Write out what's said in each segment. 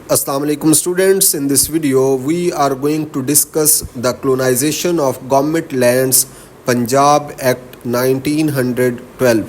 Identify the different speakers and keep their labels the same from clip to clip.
Speaker 1: Assalamu alaikum students. In this video we are going to discuss the colonization of government lands Punjab Act 1912.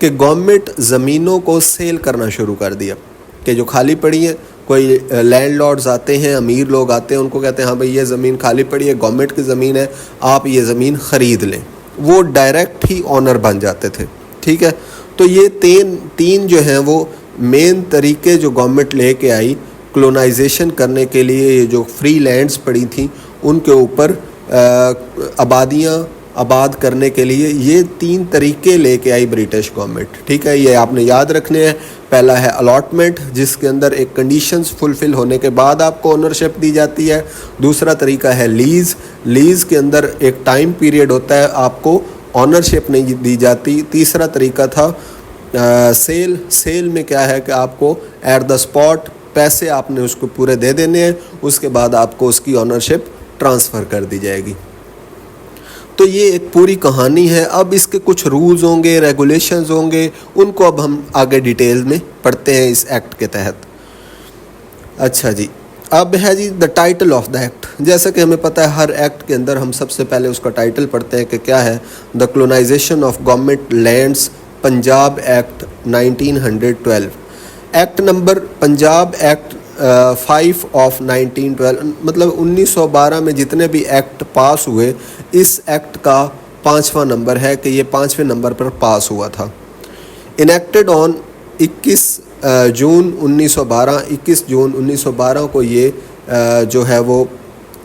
Speaker 1: کہ government زمینوں کو cell کرنا شروع کر دیا کہ جو خالی پڑی ہیں، کوئی لینڈ لارڈز آتے ہیں، امیر لوگ آتے ہیں، ان کو کہتے ہیں ہاں بھائی یہ زمین خالی پڑی ہے، گورنمنٹ کی زمین ہے، آپ یہ زمین خرید لیں. وہ ڈائریکٹ ہی آنر بن جاتے تھے. ٹھیک ہے. تو یہ تین جو ہیں وہ مین طریقے جو گورنمنٹ لے کے آئی کلونائزیشن کرنے کے لیے. یہ جو فری لینڈز پڑی تھیں ان کے اوپر آبادیاں آباد کرنے کے لیے یہ 3 طریقے لے کے آئی برٹش گورنمنٹ. ٹھیک ہے. یہ آپ نے یاد رکھنے ہیں. پہلا ہے الاٹمنٹ، جس کے اندر ایک کنڈیشنز فلفل ہونے کے بعد آپ کو اونرشپ دی جاتی ہے. دوسرا طریقہ ہے لیز کے اندر ایک ٹائم پیریڈ ہوتا ہے، آپ کو اونرشپ نہیں دی جاتی. تیسرا طریقہ تھا سیل میں کیا ہے کہ آپ کو ایٹ دا اسپاٹ پیسے آپ نے اس کو پورے دے دینے ہیں، اس کے بعد آپ کو اس کی اونرشپ ٹرانسفر کر دی جائے گی. تو یہ ایک پوری کہانی ہے. اب اس کے کچھ رولز ہوں گے، ریگولیشنز ہوں گے، ان کو اب ہم آگے ڈیٹیل میں پڑھتے ہیں اس ایکٹ کے تحت. اچھا جی، اب ہے جی the title of the act. جیسا کہ ہمیں پتہ ہے ہر ایکٹ کے اندر ہم سب سے پہلے اس کا ٹائٹل پڑھتے ہیں کہ کیا ہے. The colonisation of government lands Punjab act 1912. Act number Punjab act 5 of 1912، مطلب 1912 میں جتنے بھی ایکٹ پاس ہوئے، اس ایکٹ کا 5واں نمبر ہے کہ یہ 5ویں نمبر پر پاس ہوا تھا. انیکٹڈ آن 21 جون 1912 کو یہ جو ہے وہ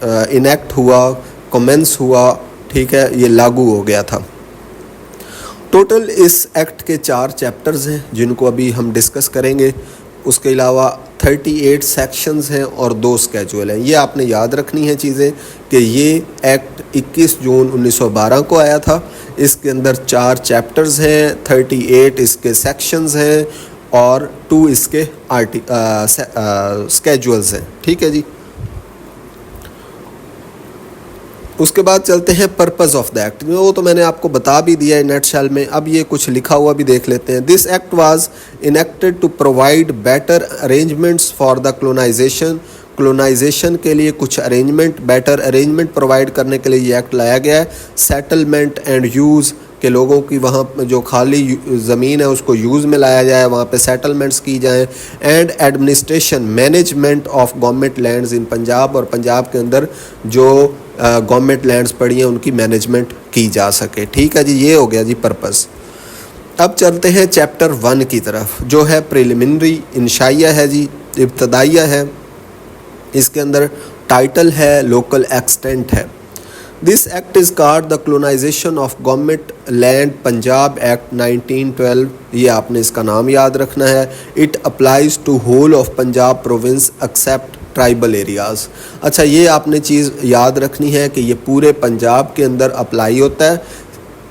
Speaker 1: انیکٹ ہوا، کمنس ہوا. ٹھیک ہے. یہ لاگو ہو گیا تھا. ٹوٹل اس ایکٹ کے 4 چیپٹرز ہیں جن کو ابھی ہم ڈسکس کریں گے. اس کے علاوہ 38 سیکشنز ہیں اور 2 اسکیجول ہیں. یہ آپ نے یاد رکھنی ہیں چیزیں کہ یہ ایکٹ 21 جون 1912 کو آیا تھا. اس کے اندر 4 چیپٹرز ہیں، 38 اس کے سیکشنز ہیں اور 2 اس کے اسکیجولز ہیں. ٹھیک ہے جی. اس کے بعد چلتے ہیں پرپز آف دا ایکٹ. وہ تو میں نے آپ کو بتا بھی دیا ہے نیٹ شیل میں. اب یہ کچھ لکھا ہوا بھی دیکھ لیتے ہیں. This act was enacted to provide better arrangements for the colonisation. Colonisation کے لیے کچھ بیٹر ارینجمنٹ پرووائڈ کرنے کے لیے یہ ایکٹ لایا گیا ہے. سیٹلمنٹ اینڈ یوز، کہ لوگوں کی وہاں جو خالی زمین ہے اس کو یوز میں لایا جائے، وہاں پہ سیٹلمنٹس کی جائیں. And administration management of government lands in Punjab, اور پنجاب کے اندر جو گورنمنٹ لینڈز پڑی ہیں ان کی مینجمنٹ کی جا سکے. ٹھیک ہے جی. یہ ہو گیا جی پرپز. اب چلتے ہیں چیپٹر 1 کی طرف جو ہے پریلیمنری، انشائیہ ہے جی، ابتدائیہ ہے. اس کے اندر ٹائٹل ہے لوکل ایکسٹینٹ ہے. This act is called the colonisation of government land Punjab act 1912. یہ آپ نے اس کا نام یاد رکھنا ہے. It applies two whole of Punjab province accept tribal areas. اچھا، یہ آپ نے چیز یاد رکھنی ہے کہ یہ پورے پنجاب کے اندر اپلائی ہوتا ہے،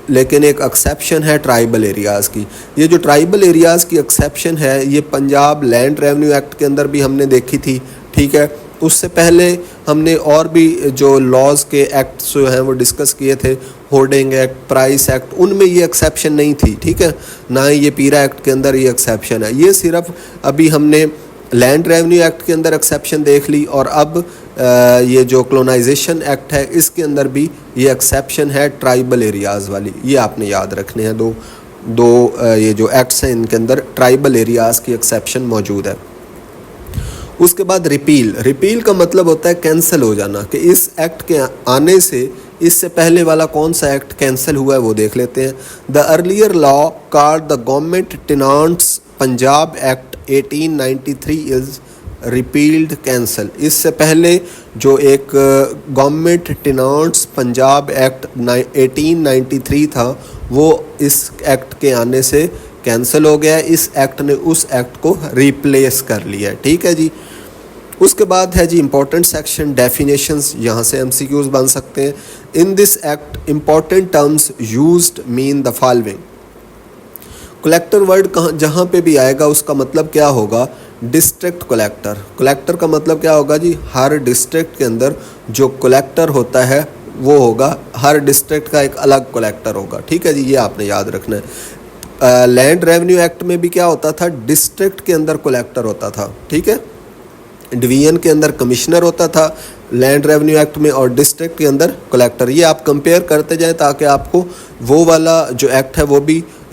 Speaker 1: لیکن ایک ایکسیپشن ہے ٹرائبل ایریاز کی. یہ جو ٹرائبل ایریاز کی ایکسیپشن ہے یہ پنجاب لینڈ ریونیو ایکٹ کے اندر بھی ہم نے دیکھی تھی. ٹھیک ہے. اس سے پہلے ہم نے اور بھی جو لاز کے ایکٹس جو ہیں وہ ڈسکس کیے تھے، ہورڈنگ ایکٹ، پرائس ایکٹ، ان میں یہ ایکسیپشن نہیں تھی. ٹھیک ہے. نہ ہی یہ پیرا ایکٹ کے اندر یہ ایکسیپشن ہے. یہ صرف ابھی ہم نے لینڈ ریونیو ایکٹ کے اندر ایکسیپشن دیکھ لی، اور اب یہ جو کلونائزیشن ایکٹ ہے اس کے اندر بھی یہ ایکسیپشن ہے ٹرائبل ایریاز والی. یہ آپ نے یاد رکھنے ہیں. دو یہ جو ایکٹس ہیں ان کے اندر ٹرائبل ایریاز کی ایکسیپشن موجود ہے. اس کے بعد ریپیل کا مطلب ہوتا ہے کینسل ہو جانا، کہ اس ایکٹ کے آنے سے اس سے پہلے والا کون سا ایکٹ کینسل ہوا ہے وہ دیکھ لیتے ہیں. The earlier law called the government tenants Punjab act 1893 is repealed cancel. اس سے پہلے جو ایک گورنمنٹ ٹینانٹس پنجاب ایکٹ 1893 تھا وہ اس ایکٹ کے آنے سے کینسل ہو گیا ہے. اس ایکٹ نے اس ایکٹ کو ریپلیس کر لیا ہے. ٹھیک ہے جی. اس کے بعد ہے جی امپورٹنٹ سیکشن ڈیفینیشنز. یہاں سے MCQs بن سکتے ہیں. In this act important terms used mean the following. Collector word جہاں پہ بھی آئے گا اس کا مطلب کیا ہوگا؟ District collector. کلیکٹر کا مطلب کیا ہوگا جی؟ ہر ڈسٹرکٹ کے اندر جو کلیکٹر ہوتا ہے وہ ہوگا، ہر ڈسٹرکٹ کا ایک الگ کلیکٹر ہوگا. ٹھیک ہے جی. یہ آپ نے یاد رکھنا ہے. لینڈ ریونیو ایکٹ میں بھی کیا ہوتا تھا؟ ڈسٹرکٹ کے اندر کلیکٹر ہوتا تھا. ٹھیک ہے. ڈویژن کے اندر کمشنر ہوتا تھا لینڈ ریونیو ایکٹ میں، اور ڈسٹرکٹ کے اندر کلیکٹر. یہ آپ کمپیئر کرتے جائیں تاکہ آپ کو وہ والا جو ایکٹ ہے وہ بھی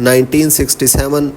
Speaker 1: 1967,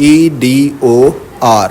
Speaker 1: EDOR।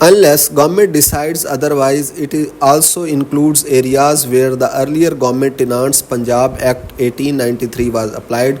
Speaker 1: Unless government decides otherwise, it is also includes areas where the earlier government tenants Punjab Act 1893 was applied।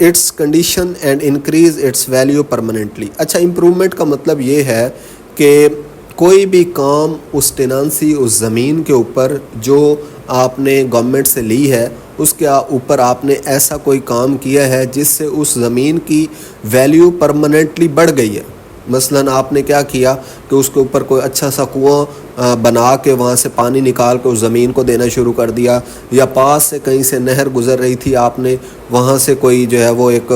Speaker 1: Its condition and increase its value permanently. اچھا, امپرومنٹ کا مطلب یہ ہے کہ کوئی بھی کام اس ٹینانسی, اس زمین کے اوپر جو آپ نے گورنمنٹ سے لی ہے, اس کے اوپر آپ نے ایسا کوئی کام کیا ہے جس سے اس زمین کی ویلیو پرماننٹلی بڑھ گئی ہے. مثلاً آپ نے کیا کیا کہ اس کے اوپر کوئی اچھا سا کنواں بنا کے وہاں سے پانی نکال کے اس زمین کو دینا شروع کر دیا, یا پاس سے کہیں سے نہر گزر رہی تھی, آپ نے وہاں سے کوئی جو ہے وہ ایک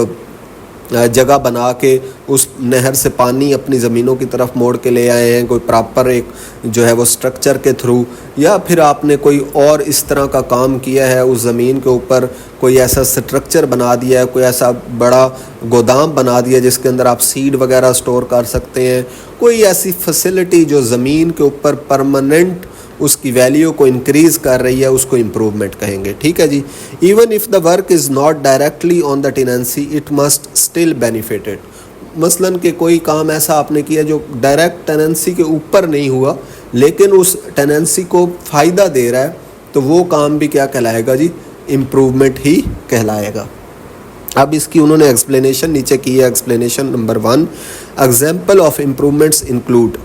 Speaker 1: جگہ بنا کے اس نہر سے پانی اپنی زمینوں کی طرف موڑ کے لے آئے ہیں, کوئی پراپر ایک جو ہے وہ سٹرکچر کے تھرو, یا پھر آپ نے کوئی اور اس طرح کا کام کیا ہے, اس زمین کے اوپر کوئی ایسا سٹرکچر بنا دیا ہے, کوئی ایسا بڑا گودام بنا دیا جس کے اندر آپ سیڈ وغیرہ سٹور کر سکتے ہیں, کوئی ایسی فیسلٹی جو زمین کے اوپر پرماننٹ اس کی ویلیو کو انکریز کر رہی ہے, اس کو امپروومنٹ کہیں گے. ٹھیک ہے جی. Even if the work is not directly on the tenancy it must still benefited. مثلاً کہ کوئی کام ایسا آپ نے کیا جو ڈائریکٹ ٹیننسی کے اوپر نہیں ہوا لیکن اس ٹیننسی کو فائدہ دے رہا ہے, تو وہ کام بھی کیا کہلائے گا جی, امپروومنٹ ہی کہلائے گا. اب اس کی انہوں نے ایکسپلینیشن نیچے کی ہے. Explanation number 1, example of improvements include.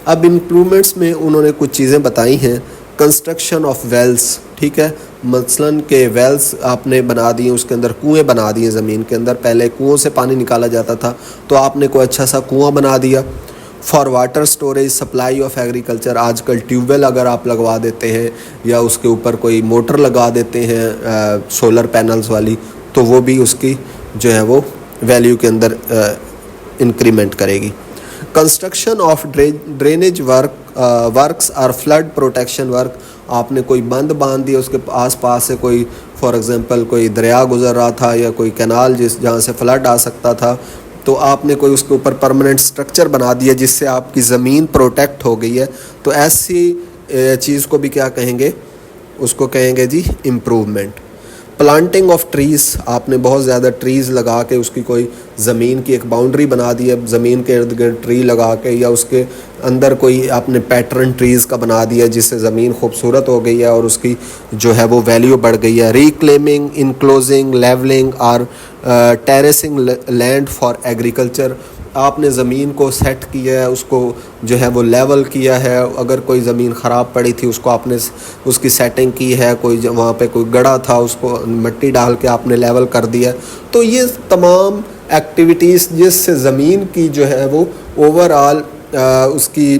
Speaker 1: اب امپروومنٹس میں انہوں نے کچھ چیزیں بتائی ہیں. کنسٹرکشن آف ویلس, ٹھیک ہے, مثلاً کہ ویلس آپ نے بنا دیے, اس کے اندر کنویں بنا دیے زمین کے اندر. پہلے کنووں سے پانی نکالا جاتا تھا, تو آپ نے کوئی اچھا سا کنواں بنا دیا. For water storage, supply of agriculture, آج کل ٹیوب ویل اگر آپ لگوا دیتے ہیں یا اس کے اوپر کوئی موٹر لگا دیتے ہیں سولر پینلز والی, تو وہ بھی اس کی جو ہے وہ ویلیو کے اندر انکریمنٹ کرے گی. کنسٹرکشن آف ڈرینیج ورکس اور فلڈ پروٹیکشن ورک, آپ نے کوئی بند باندھ دیا, اس کے آس پاس سے کوئی فار ایگزامپل کوئی دریا گزر رہا تھا یا کوئی کینال جہاں سے فلڈ آ سکتا تھا, تو آپ نے کوئی اس کے اوپر پرماننٹ سٹرکچر بنا دیا جس سے آپ کی زمین پروٹیکٹ ہو گئی ہے. تو ایسی چیز کو بھی کیا کہیں گے, اس کو کہیں گے جی امپروومنٹ. پلانٹنگ آف ٹریز, آپ نے بہت زیادہ ٹریز لگا کے اس کی کوئی زمین کی ایک باؤنڈری بنا دی ہے, زمین کے ارد گرد ٹری لگا کے, یا اس کے اندر کوئی آپ نے پیٹرن ٹریز کا بنا دیا جس سے زمین خوبصورت ہو گئی ہے اور اس کی جو ہے وہ ویلیو بڑھ گئی ہے. ریکلیمنگ, انکلوزنگ, لیولنگ اور ٹیریسنگ لینڈ فار ایگریکلچر, آپ نے زمین کو سیٹ کیا ہے, اس کو جو ہے وہ لیول کیا ہے. اگر کوئی زمین خراب پڑی تھی اس کو آپ نے اس کی سیٹنگ کی ہے, کوئی وہاں پہ کوئی گڑھا تھا اس کو مٹی ڈال کے آپ نے لیول کر دیا. تو یہ تمام ایکٹیویٹیز جس سے زمین کی جو ہے وہ اوور آل اس کی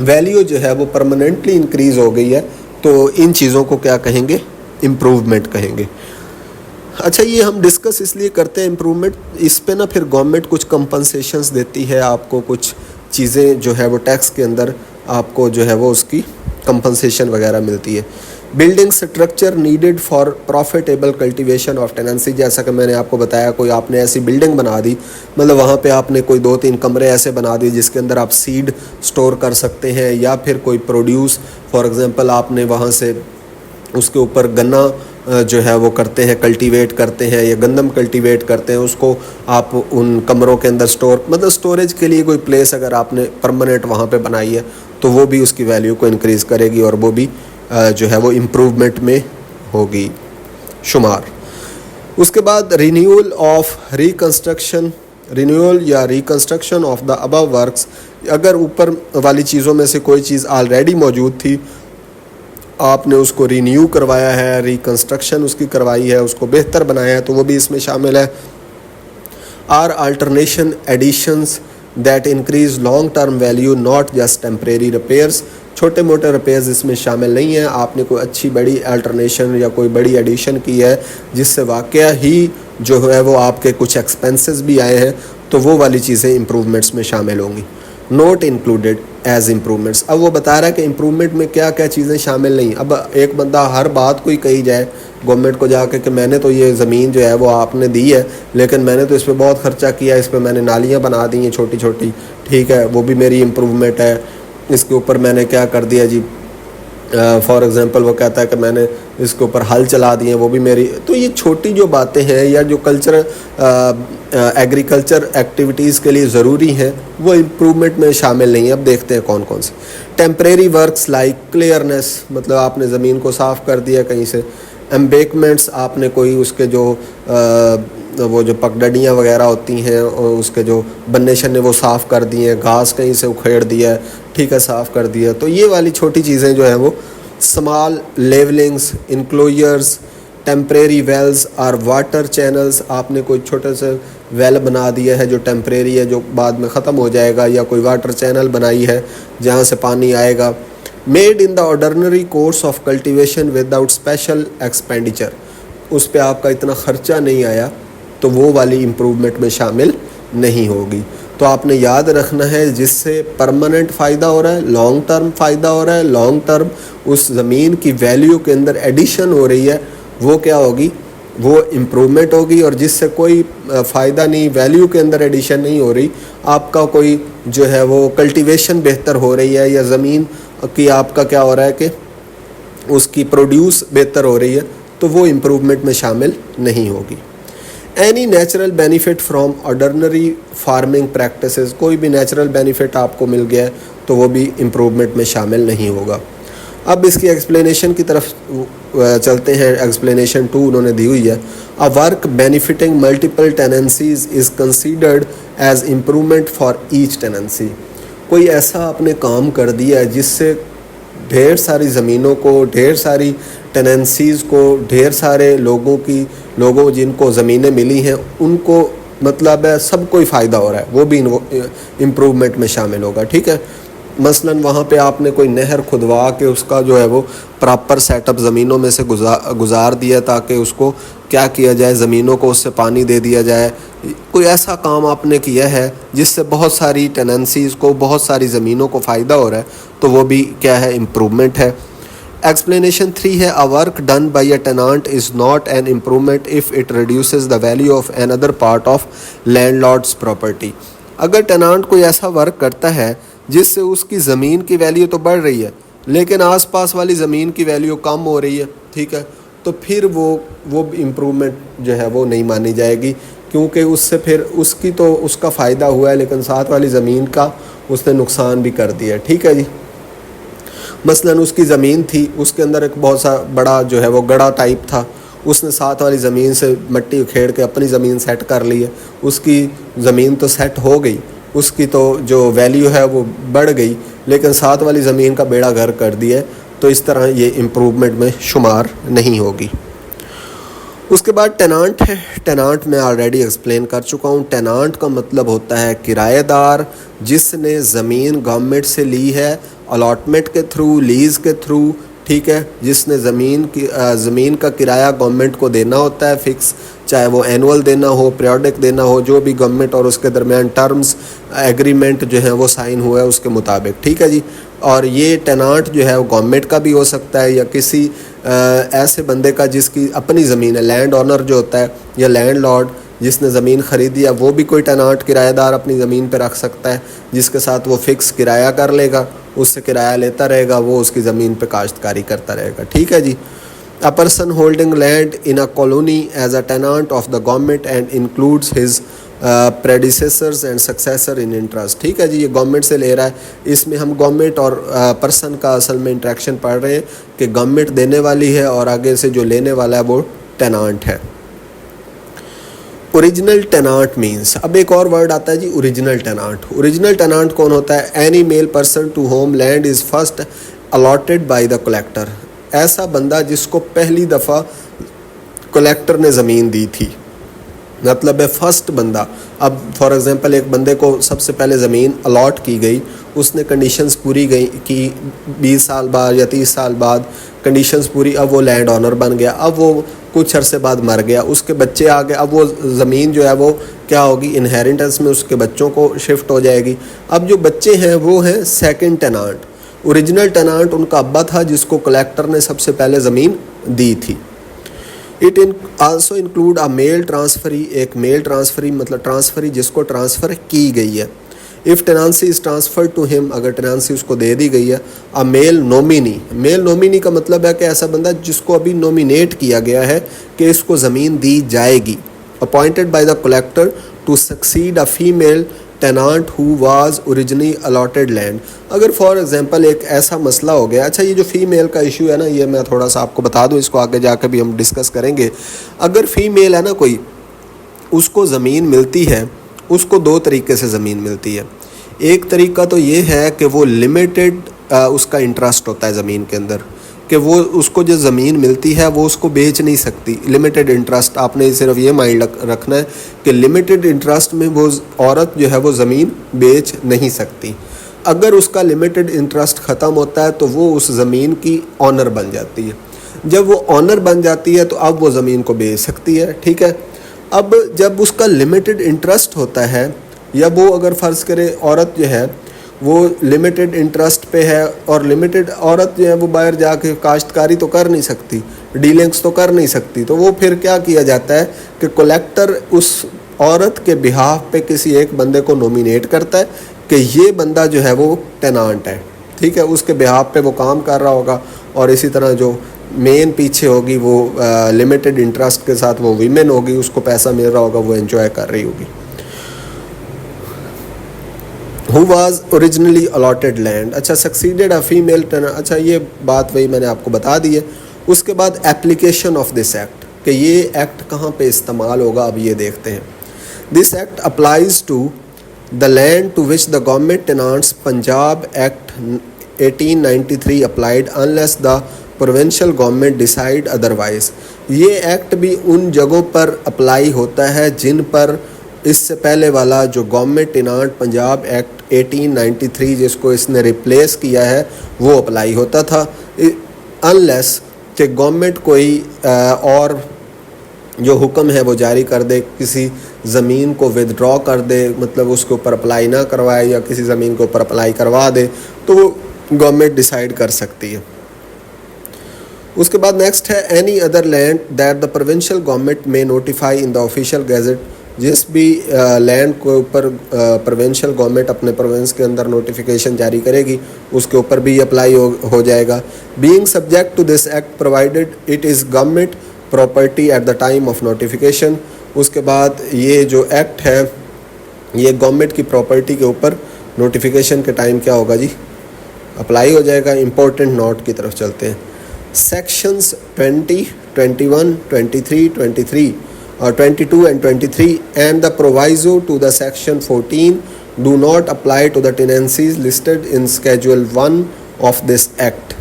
Speaker 1: ویلیو جو ہے وہ پرماننٹلی انکریز ہو گئی ہے, تو ان چیزوں کو کیا کہیں گے, امپروومنٹ کہیں گے. اچھا, یہ ہم ڈسکس اس لیے کرتے ہیں امپروومنٹ, اس پہ نا پھر گورنمنٹ کچھ کمپنسیشنز دیتی ہے آپ کو, کچھ چیزیں جو ہے وہ ٹیکس کے اندر آپ کو جو ہے وہ اس کی کمپنسیشن وغیرہ ملتی ہے. Building structure needed for profitable cultivation of Tennessee, جیسا کہ میں نے آپ کو بتایا, کوئی آپ نے ایسی بلڈنگ بنا دی, مطلب وہاں پہ آپ نے کوئی 2-3 کمرے ایسے بنا دیے جس کے اندر آپ سیڈ سٹور کر سکتے ہیں, یا پھر کوئی پروڈیوس فار ایگزامپل آپ نے وہاں سے اس کے اوپر گنا جو ہے وہ کرتے ہیں, کلٹیویٹ کرتے ہیں, یا گندم کلٹیویٹ کرتے ہیں, اس کو آپ ان کمروں کے اندر سٹور, مطلب سٹوریج کے لیے کوئی پلیس اگر آپ نے پرماننٹ وہاں پہ بنائی ہے تو وہ بھی اس کی ویلیو کو انکریز کرے گی, اور وہ بھی جو ہے وہ امپروومنٹ میں ہوگی شمار. اس کے بعد رینیول آف ریکنسٹرکشن, رینیول یا reconstruction of the above works, اگر اوپر والی چیزوں میں سے کوئی چیز آلریڈی موجود تھی, آپ نے اس کو رینیو کروایا ہے, ریکنسٹرکشن اس کی کروائی ہے, اس کو بہتر بنایا ہے, تو وہ بھی اس میں شامل ہے. Or alteration additions that increase long term value, not just temporary repairs, چھوٹے موٹے ریپیئرز اس میں شامل نہیں ہیں. آپ نے کوئی اچھی بڑی الٹرنیشن یا کوئی بڑی ایڈیشن کی ہے جس سے واقعہ ہی جو ہے وہ آپ کے کچھ ایکسپینسز بھی آئے ہیں, تو وہ والی چیزیں امپروومنٹس میں شامل ہوں گی. نوٹ انکلوڈیڈ ایز امپروومنٹس, اب وہ بتا رہا ہے کہ امپروومنٹ میں کیا کیا چیزیں شامل نہیں. اب ایک بندہ ہر بات کوئی کہی جائے گورنمنٹ کو جا کے کہ میں نے تو یہ زمین جو ہے وہ آپ نے دی ہے, لیکن میں نے تو اس پہ بہت خرچہ کیا, اس پہ میں نے نالیاں بنا دی ہیں چھوٹی چھوٹی, ٹھیک ہے, وہ بھی میری امپروومنٹ ہے. اس کے اوپر میں نے کیا کر دیا جی, فار ایگزامپل وہ کہتا ہے کہ میں نے اس کے اوپر ہل چلا دیے, وہ بھی میری. تو یہ چھوٹی جو باتیں ہیں یا جو کلچر ایگریکلچر ایکٹیویٹیز کے لیے ضروری ہیں وہ امپروومنٹ میں شامل نہیں ہیں. اب دیکھتے ہیں کون کون سی. ٹیمپریری ورکس لائک کلیئرنیس, مطلب آپ نے زمین کو صاف کر دیا کہیں سے. ایمبیکمنٹس, آپ نے کوئی اس کے جو وہ جو پگڈنڈیاں وغیرہ ہوتی ہیں اور اس کے جو بننے شننے وہ صاف کر دی ہیں، گھاس کہیں سے اکھیڑ دیا ہے، ٹھیک ہے، صاف کر دیا. تو یہ والی چھوٹی چیزیں جو ہیں وہ اسمال لیولنگس، انکلوجرز، ٹیمپریری ویلز اور واٹر چینلز. آپ نے کوئی چھوٹے سے ویل بنا دیا ہے جو ٹیمپریری ہے، جو بعد میں ختم ہو جائے گا، یا کوئی واٹر چینل بنائی ہے جہاں سے پانی آئے گا. Made in the ordinary course of cultivation without special expenditure. اس پہ آپ کا اتنا خرچہ نہیں آیا تو وہ والی امپرومنٹ میں شامل نہیں ہوگی. تو آپ نے یاد رکھنا ہے جس سے پرماننٹ فائدہ ہو رہا ہے، لانگ ٹرم فائدہ ہو رہا ہے، لانگ ٹرم اس زمین کی ویلیو کے اندر ایڈیشن ہو رہی ہے، وہ کیا ہوگی؟ وہ امپرومنٹ ہوگی. اور جس سے کوئی فائدہ نہیں، ویلیو کے اندر ایڈیشن نہیں ہو رہی، آپ کا کوئی جو ہے وہ کلٹیویشن بہتر ہو رہی ہے، یا زمین کی آپ کا کیا ہو رہا ہے کہ اس کی پروڈیوس بہتر ہو رہی ہے، تو وہ امپرومنٹ میں شامل نہیں ہوگی. Any natural benefit from ordinary farming practices. کوئی بھی نیچرل بینیفٹ آپ کو مل گیا ہے تو وہ بھی امپرومنٹ میں شامل نہیں ہوگا. اب اس کی ایکسپلینیشن کی طرف چلتے ہیں. ایکسپلینیشن 2 انہوں نے دی ہوئی ہے. A work benefiting multiple tenancies is considered as improvement for each tenancy. کوئی ایسا آپ نے کام کر دیا ہے جس سے ڈھیر ساری زمینوں کو، ڈھیر ساری ٹیننسیز کو، ڈھیر سارے لوگوں جن کو زمینیں ملی ہیں ان کو مطلب ہے سب کو ہی فائدہ ہو رہا ہے، وہ بھی امپرومنٹ میں شامل ہوگا. ٹھیک ہے، مثلا وہاں پہ آپ نے کوئی نہر کھدوا کے اس کا جو ہے وہ پراپر سیٹ اپ زمینوں میں سے گزار دیا تاکہ اس کو کیا کیا جائے، زمینوں کو اس سے پانی دے دیا جائے. کوئی ایسا کام آپ نے کیا ہے جس سے بہت ساری ٹیننسیز کو، بہت ساری زمینوں کو فائدہ ہو رہا ہے، تو وہ بھی کیا ہے؟ امپرومنٹ ہے. ایکسپلینیشن 3 ہے. A work done by a tenant is not an improvement if it reduces the value of an other part of landlord's property. اگر ٹینانٹ کوئی ایسا ورک کرتا ہے جس سے اس کی زمین کی ویلیو تو بڑھ رہی ہے لیکن آس پاس والی زمین کی ویلیو کم ہو رہی ہے، ٹھیک ہے، تو پھر وہ امپرومنٹ جو ہے وہ نہیں مانی جائے گی، کیونکہ اس سے پھر اس کا فائدہ ہوا ہے لیکن ساتھ والی زمین کا اس نے نقصان بھی کر دیا. ٹھیک ہے جی. مثلا اس کی زمین تھی، اس کے اندر ایک بہت سا بڑا جو ہے وہ گڑھا ٹائپ تھا، اس نے ساتھ والی زمین سے مٹی اکھیڑ کے اپنی زمین سیٹ کر لی ہے. اس کی زمین تو سیٹ ہو گئی، اس کی تو جو ویلیو ہے وہ بڑھ گئی، لیکن ساتھ والی زمین کا بیڑا گھر کر دیا ہے، تو اس طرح یہ امپرومنٹ میں شمار نہیں ہوگی. اس کے بعد ٹینانٹ ہے. ٹینانٹ میں آلریڈی ایکسپلین کر چکا ہوں. ٹینانٹ کا مطلب ہوتا ہے کرایہ دار جس نے زمین گورنمنٹ سے لی ہے الاٹمنٹ کے تھرو، لیز کے تھرو، ٹھیک ہے، جس نے زمین کا کرایہ گورنمنٹ کو دینا ہوتا ہے فکس، چاہے وہ اینول دینا ہو، پیریوڈک دینا ہو، جو بھی گورنمنٹ اور اس کے درمیان ٹرمز ایگریمنٹ جو ہیں وہ سائن ہوا ہے اس کے مطابق. ٹھیک ہے جی. اور یہ ٹینانٹ جو ہے وہ گورنمنٹ کا بھی ہو سکتا ہے یا کسی ایسے بندے کا جس کی اپنی زمین ہے، لینڈ اونر جو ہوتا ہے یا لینڈ لارڈ جس نے زمین خریدی ہے، وہ بھی کوئی ٹینانٹ کرایہ دار اپنی زمین پہ رکھ سکتا ہے جس کے ساتھ وہ فکس کرایہ کر لے گا، اس سے کرایہ لیتا رہے گا، وہ اس کی زمین پہ کاشتکاری کرتا رہے گا. ٹھیک ہے جی. A person holding land in a colony as a tenant of the government and includes his predecessors and successor in interest. ٹھیک ہے جی. یہ گورنمنٹ سے لے رہا ہے. اس میں ہم گورنمنٹ اور پرسن کا اصل میں انٹریکشن پڑھ رہے ہیں کہ گورنمنٹ دینے والی ہے اور آگے سے جو لینے والا ہے وہ ٹینانٹ ہے. اوریجنل ٹینانٹ مینس، اب ایک اور ورڈ آتا ہے جی اوریجنل ٹینانٹ. اوریجنل ٹینانٹ کون ہوتا ہے؟ Any male person to whom land is first allotted by the collector. ایسا بندہ جس کو پہلی دفعہ کلیکٹر نے زمین دی تھی، مطلب ہے فرسٹ بندہ. اب فار ایگزامپل ایک بندے کو سب سے پہلے زمین الاٹ کی گئی، اس نے کنڈیشنز پوری کی 20 سال بعد یا 30 سال بعد کنڈیشنز پوری، اب وہ لینڈ آنر بن گیا. اب وہ کچھ عرصے بعد مر گیا، اس کے بچے آ گئے، اب وہ زمین جو ہے وہ کیا ہوگی؟ انہیریٹنس میں اس کے بچوں کو شفٹ ہو جائے گی. اب جو بچے ہیں وہ ہیں سیکنڈ ٹینانٹ. اوریجنل ٹینانٹ ان کا ابا تھا جس کو کلیکٹر نے سب سے پہلے زمین دی تھی. اٹ آلسو انکلوڈ اے میل ٹرانسفری. ایک میل ٹرانسفری مطلب ٹرانسفری جس کو ٹرانسفر کی گئی ہے. اف ٹینانسی از ٹرانسفر ٹو ہم، اگر ٹینانسی اس کو دے دی گئی ہے. اے میل نومینی. میل نومینی کا مطلب ہے کہ ایسا بندہ جس کو ابھی نومینیٹ کیا گیا ہے کہ اس کو زمین دی جائے گی. Appointed by the collector to succeed a female tenant who was originally allotted land. اگر فار ایگزامپل ایک ایسا مسئلہ ہو گیا، اچھا یہ جو فیمیل کا ایشو ہے نا، یہ میں تھوڑا سا آپ کو بتا دوں، اس کو آگے جا کے بھی ہم ڈسکس کریں گے. اگر فیمیل ہے نا کوئی، اس کو زمین ملتی ہے اس کو دو طریقے سے زمین ملتی ہے. ایک طریقہ تو یہ ہے کہ وہ لمیٹڈ اس کا انٹرسٹ ہوتا ہے زمین کے اندر, کہ وہ اس کو جو زمین ملتی ہے وہ اس کو بیچ نہیں سکتی. لمیٹڈ انٹرسٹ, آپ نے صرف یہ مائنڈ رکھنا ہے کہ لمیٹڈ انٹرسٹ میں وہ عورت جو ہے وہ زمین بیچ نہیں سکتی. اگر اس کا لمیٹڈ انٹرسٹ ختم ہوتا ہے تو وہ اس زمین کی آنر بن جاتی ہے. جب وہ آنر بن جاتی ہے تو اب وہ زمین کو بیچ سکتی ہے. ٹھیک ہے, اب جب اس کا لمیٹڈ انٹرسٹ ہوتا ہے, یا وہ اگر فرض کرے عورت جو ہے وہ لمیٹڈ انٹرسٹ پہ ہے, اور لمیٹڈ عورت جو ہے وہ باہر جا کے کاشتکاری تو کر نہیں سکتی, ڈیلنگس تو کر نہیں سکتی, تو وہ پھر کیا کیا جاتا ہے کہ کلیکٹر اس عورت کے بہاف پہ کسی ایک بندے کو نومینیٹ کرتا ہے کہ یہ بندہ جو ہے وہ ٹینانٹ ہے. ٹھیک ہے, اس کے بہاف پہ وہ کام کر رہا ہوگا, اور اسی طرح جو مین پیچھے ہوگی وہ لمیٹڈ انٹرسٹ کے ساتھ وہ ویمن ہوگی, اس کو پیسہ مل رہا ہوگا, وہ انجوائے کر رہی ہوگی. who was originally allotted land. اچھا, succeeded a female tenant. اچھا, یہ بات وہی میں نے آپ کو بتا دی ہے. اس کے بعد application of this act, کہ یہ ایکٹ کہاں پہ استعمال ہوگا, اب یہ دیکھتے ہیں. This act applies to the land to which the government tenants Punjab Act 1893 applied unless the provincial government decide otherwise. یہ ایکٹ بھی ان جگہوں پر اپلائی ہوتا ہے جن پر اس سے پہلے والا جو گورنمنٹ ٹینانٹ پنجاب ایکٹ 1893 جس کو اس نے ریپلیس کیا ہے وہ اپلائی ہوتا تھا, انلیس کہ گورنمنٹ کوئی اور جو حکم ہے وہ جاری کر دے, کسی زمین کو ودڈرا کر دے, مطلب اس کے اوپر اپلائی نہ کروائے, یا کسی زمین کے اوپر اپلائی کروا دے, تو وہ گورنمنٹ ڈیسائیڈ کر سکتی ہے. اس کے بعد نیکسٹ ہے any other land that the provincial government may notify in the official gazette. جس بھی لینڈ کے اوپر پروونشل گورنمنٹ اپنے پروونس کے اندر نوٹیفیکیشن جاری کرے گی اس کے اوپر بھی اپلائی ہو جائے گا. Being subject to this act provided it is government property at the time of notification. اس کے بعد یہ جو ایکٹ ہے یہ گورنمنٹ کی پراپرٹی کے اوپر نوٹیفیکیشن کے ٹائم کیا ہوگا جی, اپلائی ہو جائے گا. امپورٹنٹ نوٹ کی طرف چلتے ہیں. Sections 20, 21, 23, 23 or 22 and 23 and the proviso to the section 14 do not apply to the tenancies listed in schedule 1 of this act.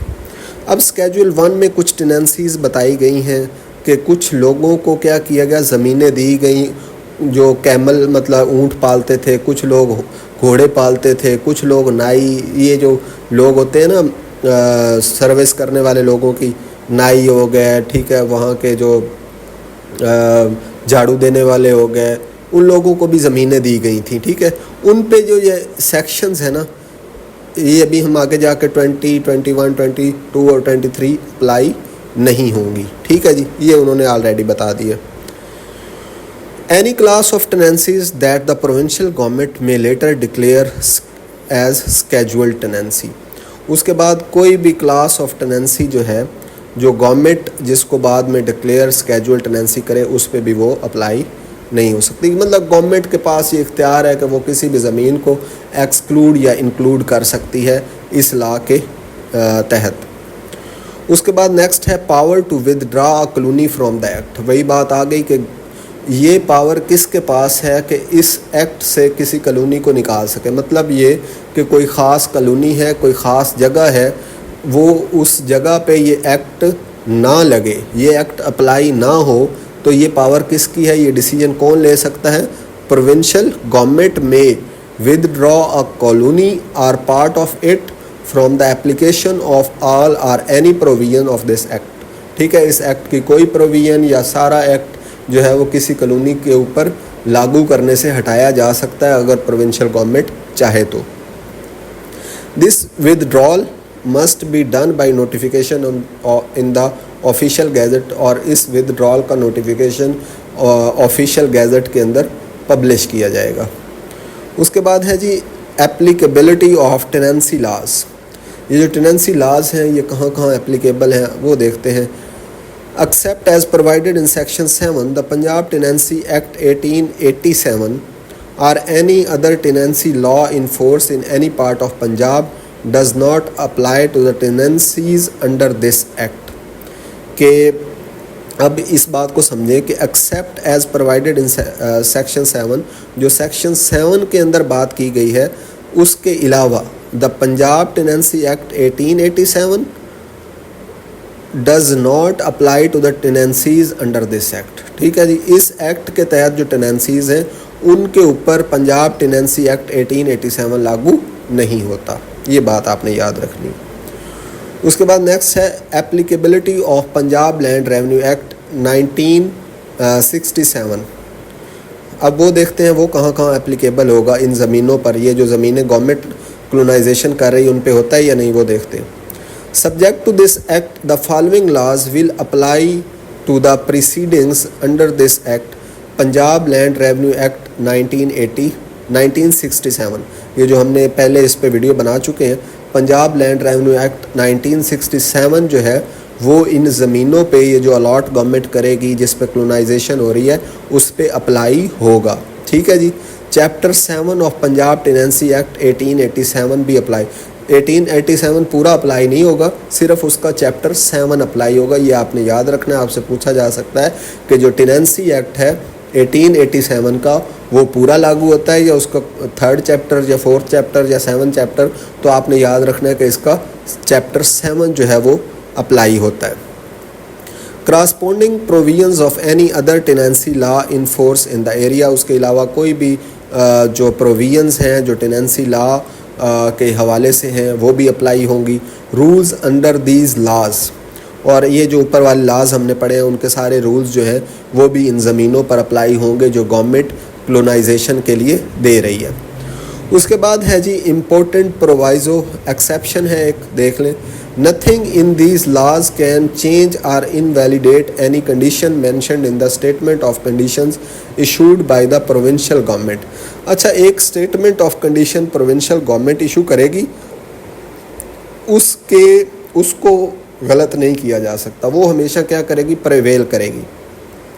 Speaker 1: اب schedule 1 میں کچھ tenancies بتائی گئی ہیں کہ کچھ لوگوں کو کیا کیا گیا, زمینیں دی گئیں جو کیمل مطلب اونٹ پالتے تھے, کچھ لوگ گھوڑے پالتے تھے, کچھ لوگ نائی, یہ جو لوگ ہوتے ہیں نا سروس کرنے والے لوگوں کی, نائی ہو گئے, ٹھیک ہے, وہاں کے جو جھاڑو دینے والے ہو گئے, ان لوگوں کو بھی زمینیں دی گئی تھیں. ٹھیک ہے, ان پہ جو یہ سیکشنز ہیں نا یہ ابھی ہم آگے جا کے 20, 21, 22 اور 23 اپلائی نہیں ہوں گی. ٹھیک ہے جی, یہ انہوں نے آلریڈی بتا دیا. Any class of tenancies that the provincial government may later declare as schedule tenancy. اس کے بعد کوئی بھی کلاس آف ٹیننسی جو ہے جو گورنمنٹ جس کو بعد میں ڈکلیئر اسکیجول ٹیننسی کرے اس پہ بھی وہ اپلائی نہیں ہو سکتی. مطلب گورنمنٹ کے پاس یہ اختیار ہے کہ وہ کسی بھی زمین کو ایکسکلوڈ یا انکلوڈ کر سکتی ہے اس لا کے تحت. اس کے بعد نیکسٹ ہے power to withdraw colony from the act. وہی بات آ گئی کہ یہ پاور کس کے پاس ہے کہ اس ایکٹ سے کسی کالونی کو نکال سکے. مطلب یہ کہ کوئی خاص کالونی ہے, کوئی خاص جگہ ہے, وہ اس جگہ پہ یہ ایکٹ نہ لگے, یہ ایکٹ اپلائی نہ ہو, تو یہ پاور کس کی ہے, یہ ڈیسیجن کون لے سکتا ہے, provincial government may withdraw a colony or part of it from the application of all or any provision of this act. ٹھیک ہے, اس ایکٹ کی کوئی پروویژن یا سارا ایکٹ جو ہے وہ کسی کالونی کے اوپر لاگو کرنے سے ہٹایا جا سکتا ہے اگر پروونشل گورنمنٹ چاہے تو. دس withdrawal must be done by notification in the official gazette, اور اس withdrawal کا نوٹیفیکیشن official gazette کے اندر پبلش کیا جائے گا. اس کے بعد ہے جی applicability of tenancy laws. یہ جو tenancy laws ہیں یہ کہاں کہاں applicable ہیں وہ دیکھتے ہیں. Except as provided in section 7 the Punjab Tenancy Act 1887 or any other tenancy law in force in any part of Punjab does not apply to the tenancies under this act. کہ اب اس بات کو سمجھیں کہ accept as provided in section 7، جو section 7 کے اندر بات کی گئی ہے اس کے علاوہ the Punjab tenancy act 1887 does not apply to the tenancies under this act. ٹھیک ہے جی. اس ایکٹ کے تحت جو ٹیننسیز ہیں ان کے اوپر پنجاب ٹیننسی ایکٹ 1887 لاگو نہیں ہوتا. یہ بات آپ نے یاد رکھنی. اس کے بعد نیکسٹ ہے applicability of Punjab land revenue act 1967. اب وہ دیکھتے ہیں وہ کہاں کہاں اپلیکیبل ہوگا ان زمینوں پر. یہ جو زمینیں گورنمنٹ کلونائزیشن کر رہی ہے ان پہ ہوتا ہے یا نہیں وہ دیکھتے ہیں. Subject to this act the following laws will apply to the proceedings under this act. Punjab land revenue act 1967. یہ جو ہم نے پہلے اس پہ ویڈیو بنا چکے ہیں. پنجاب لینڈ ریونیو ایکٹ 1967 جو ہے وہ ان زمینوں پہ یہ جو الاٹ گورنمنٹ کرے گی جس پہ کلونائزیشن ہو رہی ہے اس پہ اپلائی ہوگا. ٹھیک ہے جی. Chapter 7 of Punjab tenancy act 1887 بھی اپلائی. 1887 پورا اپلائی نہیں ہوگا, صرف اس کا چیپٹر 7 اپلائی ہوگا. یہ آپ نے یاد رکھنا ہے. آپ سے پوچھا جا سکتا ہے کہ جو ٹیننسی ایکٹ ہے 1887 کا وہ پورا لاگو ہوتا ہے یا اس کا 3rd چیپٹر یا 4th چیپٹر یا 7th چیپٹر. تو آپ نے یاد رکھنا ہے کہ اس کا چیپٹر 7 جو ہے وہ اپلائی ہوتا ہے. Corresponding provisions of any other tenancy law in force in the area. اس کے علاوہ کوئی بھی جو پروویژنز ہیں جو ٹیننسی لا کے حوالے سے ہیں وہ بھی اپلائی ہوں گی. رولز انڈر دیز لاز, اور یہ جو اوپر والے لاز ہم نے پڑھے ہیں ان کے سارے رولز جو ہیں وہ بھی ان زمینوں پر اپلائی ہوں گے جو گورنمنٹ کلونائزیشن کے لیے دے رہی ہے. اس کے بعد ہے جی امپورٹنٹ پرووائزو. ایکسیپشن ہے ایک, دیکھ لیں. Nothing in these laws can change اور invalidate any condition mentioned in the statement of conditions issued by the provincial government. اچھا, ایک statement of condition provincial government issue کرے گی, اس کو غلط نہیں کیا جا سکتا. وہ ہمیشہ کیا کرے گی, پریویل کرے گی.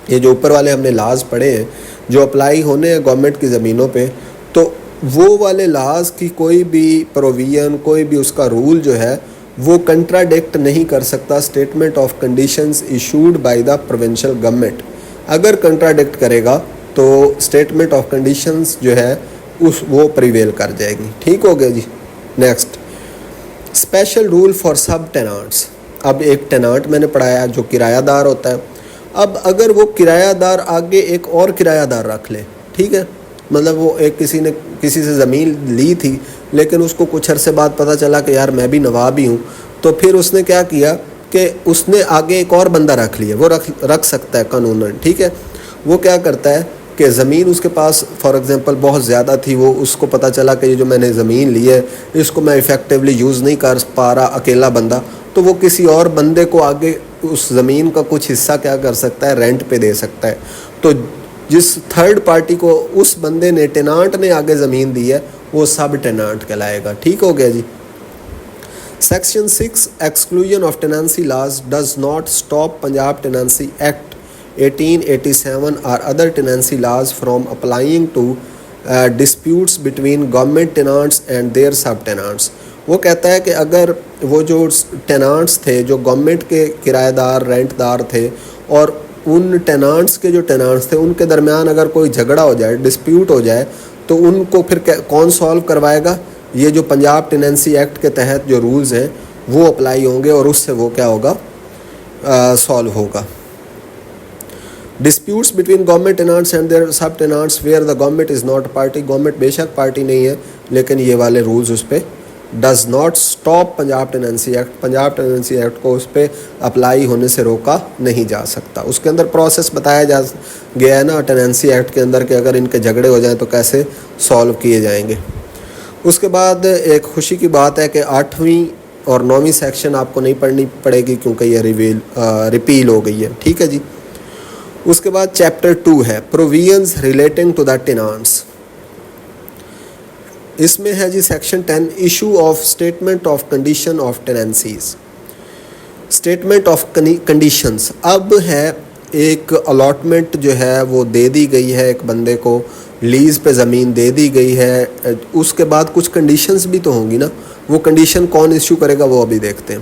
Speaker 1: یہ جو اوپر والے ہم نے لاز پڑھے ہیں جو اپلائی ہونے ہیں گورنمنٹ کی زمینوں پہ, تو وہ والے لاز کی کوئی بھی پروویژن, کوئی بھی اس کا رول جو ہے وہ کنٹراڈکٹ نہیں کر سکتا statement of conditions issued by the provincial government. اگر کنٹراڈکٹ کرے گا تو اسٹیٹمنٹ آف کنڈیشنز جو ہے وہ پریویل کر جائے گی. ٹھیک ہو گیا جی. نیکسٹ اسپیشل رول فار سب ٹینانٹس. اب ایک ٹینانٹ میں نے پڑھایا جو کرایہ دار ہوتا ہے. اب اگر وہ کرایہ دار آگے ایک اور کرایہ دار رکھ لے, ٹھیک ہے, مطلب وہ ایک کسی سے زمین لی تھی لیکن اس کو کچھ عرصے بعد پتہ چلا کہ یار میں بھی نواب ہی ہوں, تو پھر اس نے کیا کیا کہ اس نے آگے ایک اور بندہ رکھ لیا. وہ رکھ سکتا ہے قانوناً. ٹھیک ہے. وہ کیا کرتا ہے کہ زمین اس کے پاس فار ایگزامپل بہت زیادہ تھی, وہ اس کو پتہ چلا کہ یہ جو میں نے زمین لی ہے اس کو میں افیکٹولی یوز نہیں کر پا رہا اکیلا بندہ, تو وہ کسی اور بندے کو آگے اس زمین کا کچھ حصہ کیا کر سکتا ہے, رینٹ پہ دے سکتا ہے. تو جس تھرڈ پارٹی کو اس بندے نے ٹینانٹ نے آگے زمین دی ہے وہ سب ٹینانٹ کہلائے گا. ٹھیک ہو گیا جی. Section 6 exclusion of tenancy laws does not stop Punjab tenancy act 1887 اور other tenancy laws from applying to disputes between government tenants and their sub tenants. وہ کہتا ہے کہ اگر وہ جو ٹینانٹس تھے جو گورنمنٹ کے کرایہ دار رینٹ دار تھے اور ان ٹینانٹس کے جو ٹینانٹس تھے ان کے درمیان اگر کوئی جھگڑا ہو جائے, ڈسپیوٹ ہو جائے, تو ان کو پھر کون سالو کروائے گا؟ یہ جو پنجاب ٹیننسی ایکٹ کے تحت جو رولز ہیں وہ اپلائی ہوں گے اور اس سے وہ کیا ہوگا, سالو ہوگا. Disputes between government tenants and their sub tenants where the government is not party. Government بے شک پارٹی نہیں ہے لیکن یہ والے رولز اس پہ does not stop Punjab tenancy act. Punjab tenancy act کو اس پہ اپلائی ہونے سے روکا نہیں جا سکتا. اس کے اندر پروسیس بتایا جا گیا ہے نا ٹیننسی ایکٹ کے اندر کہ اگر ان کے جھگڑے ہو جائیں تو کیسے سالو کیے جائیں گے. اس کے بعد ایک خوشی کی بات ہے کہ 8ویں اور 9ویں سیکشن آپ کو نہیں پڑھنی پڑے گی کیونکہ یہ ریپیل ہو گئی ہے. ٹھیک ہے جی. اس کے بعد چیپٹر 2 ہے provisions relating to the tenants. اس میں ہے جی section 10 issue of statement of condition of tenancies. Statement of conditions. اب ہے ایک الاٹمنٹ جو ہے وہ دے دی گئی ہے ایک بندے کو, لیز پہ زمین دے دی گئی ہے. اس کے بعد کچھ کنڈیشنز بھی تو ہوں گی نا, وہ کنڈیشن کون ایشو کرے گا وہ ابھی دیکھتے ہیں.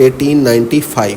Speaker 1: 1895।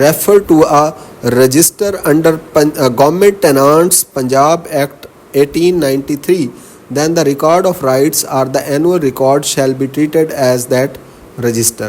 Speaker 1: refer to a register under Government Tenants Punjab Act 1893, then the record of rights or the annual record shall be treated as that register.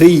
Speaker 1: 3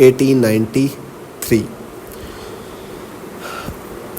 Speaker 1: 1893.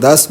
Speaker 1: 12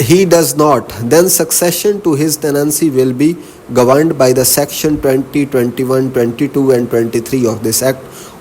Speaker 1: he does not, then succession to his tenancy will be governed by the section 20, 21, 22 and 23 of this act.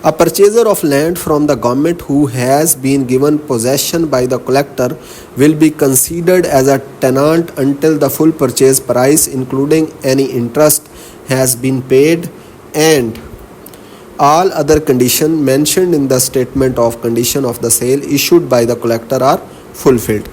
Speaker 1: A purchaser of land from the government who has been given possession by the collector will be considered as a tenant until the full purchase price including any interest has been paid and all other conditions mentioned in the statement of condition of the sale issued by the collector are fulfilled.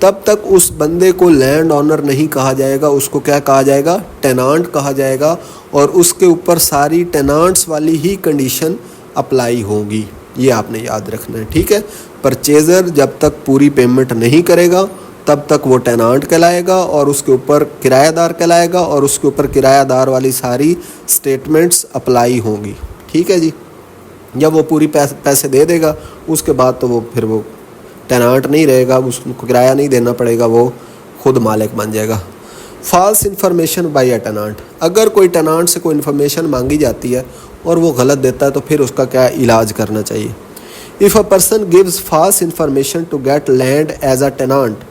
Speaker 1: تب تک اس بندے کو land owner نہیں کہا جائے گا, اس کو کیا کہا جائے گا؟ ٹینانٹ کہا جائے گا, اور اس کے اوپر ساری ٹینانٹس والی ہی کنڈیشن اپلائی ہوگی. یہ آپ نے یاد رکھنا ہے, ٹھیک ہے. پرچیزر جب تک پوری پیمنٹ نہیں کرے گا تب تک وہ ٹینانٹ کہلائے گا, اور اس کے اوپر کرایہ دار کہلائے گا, اور اس کے اوپر کرایہ دار والی ساری سٹیٹمنٹس اپلائی ہوں گی, ٹھیک ہے جی. جب وہ پوری پیسے دے دے گا اس کے بعد تو وہ پھر وہ ٹینانٹ نہیں رہے گا, اس کو کرایہ نہیں دینا پڑے گا, وہ خود مالک بن جائے گا. فالس انفارمیشن بائی اے ٹینانٹ, اگر کوئی ٹینانٹ سے کوئی انفارمیشن مانگی جاتی ہے اور وہ غلط دیتا ہے تو پھر اس کا کیا علاج کرنا چاہیے. If a person gives false information to get land as a tenant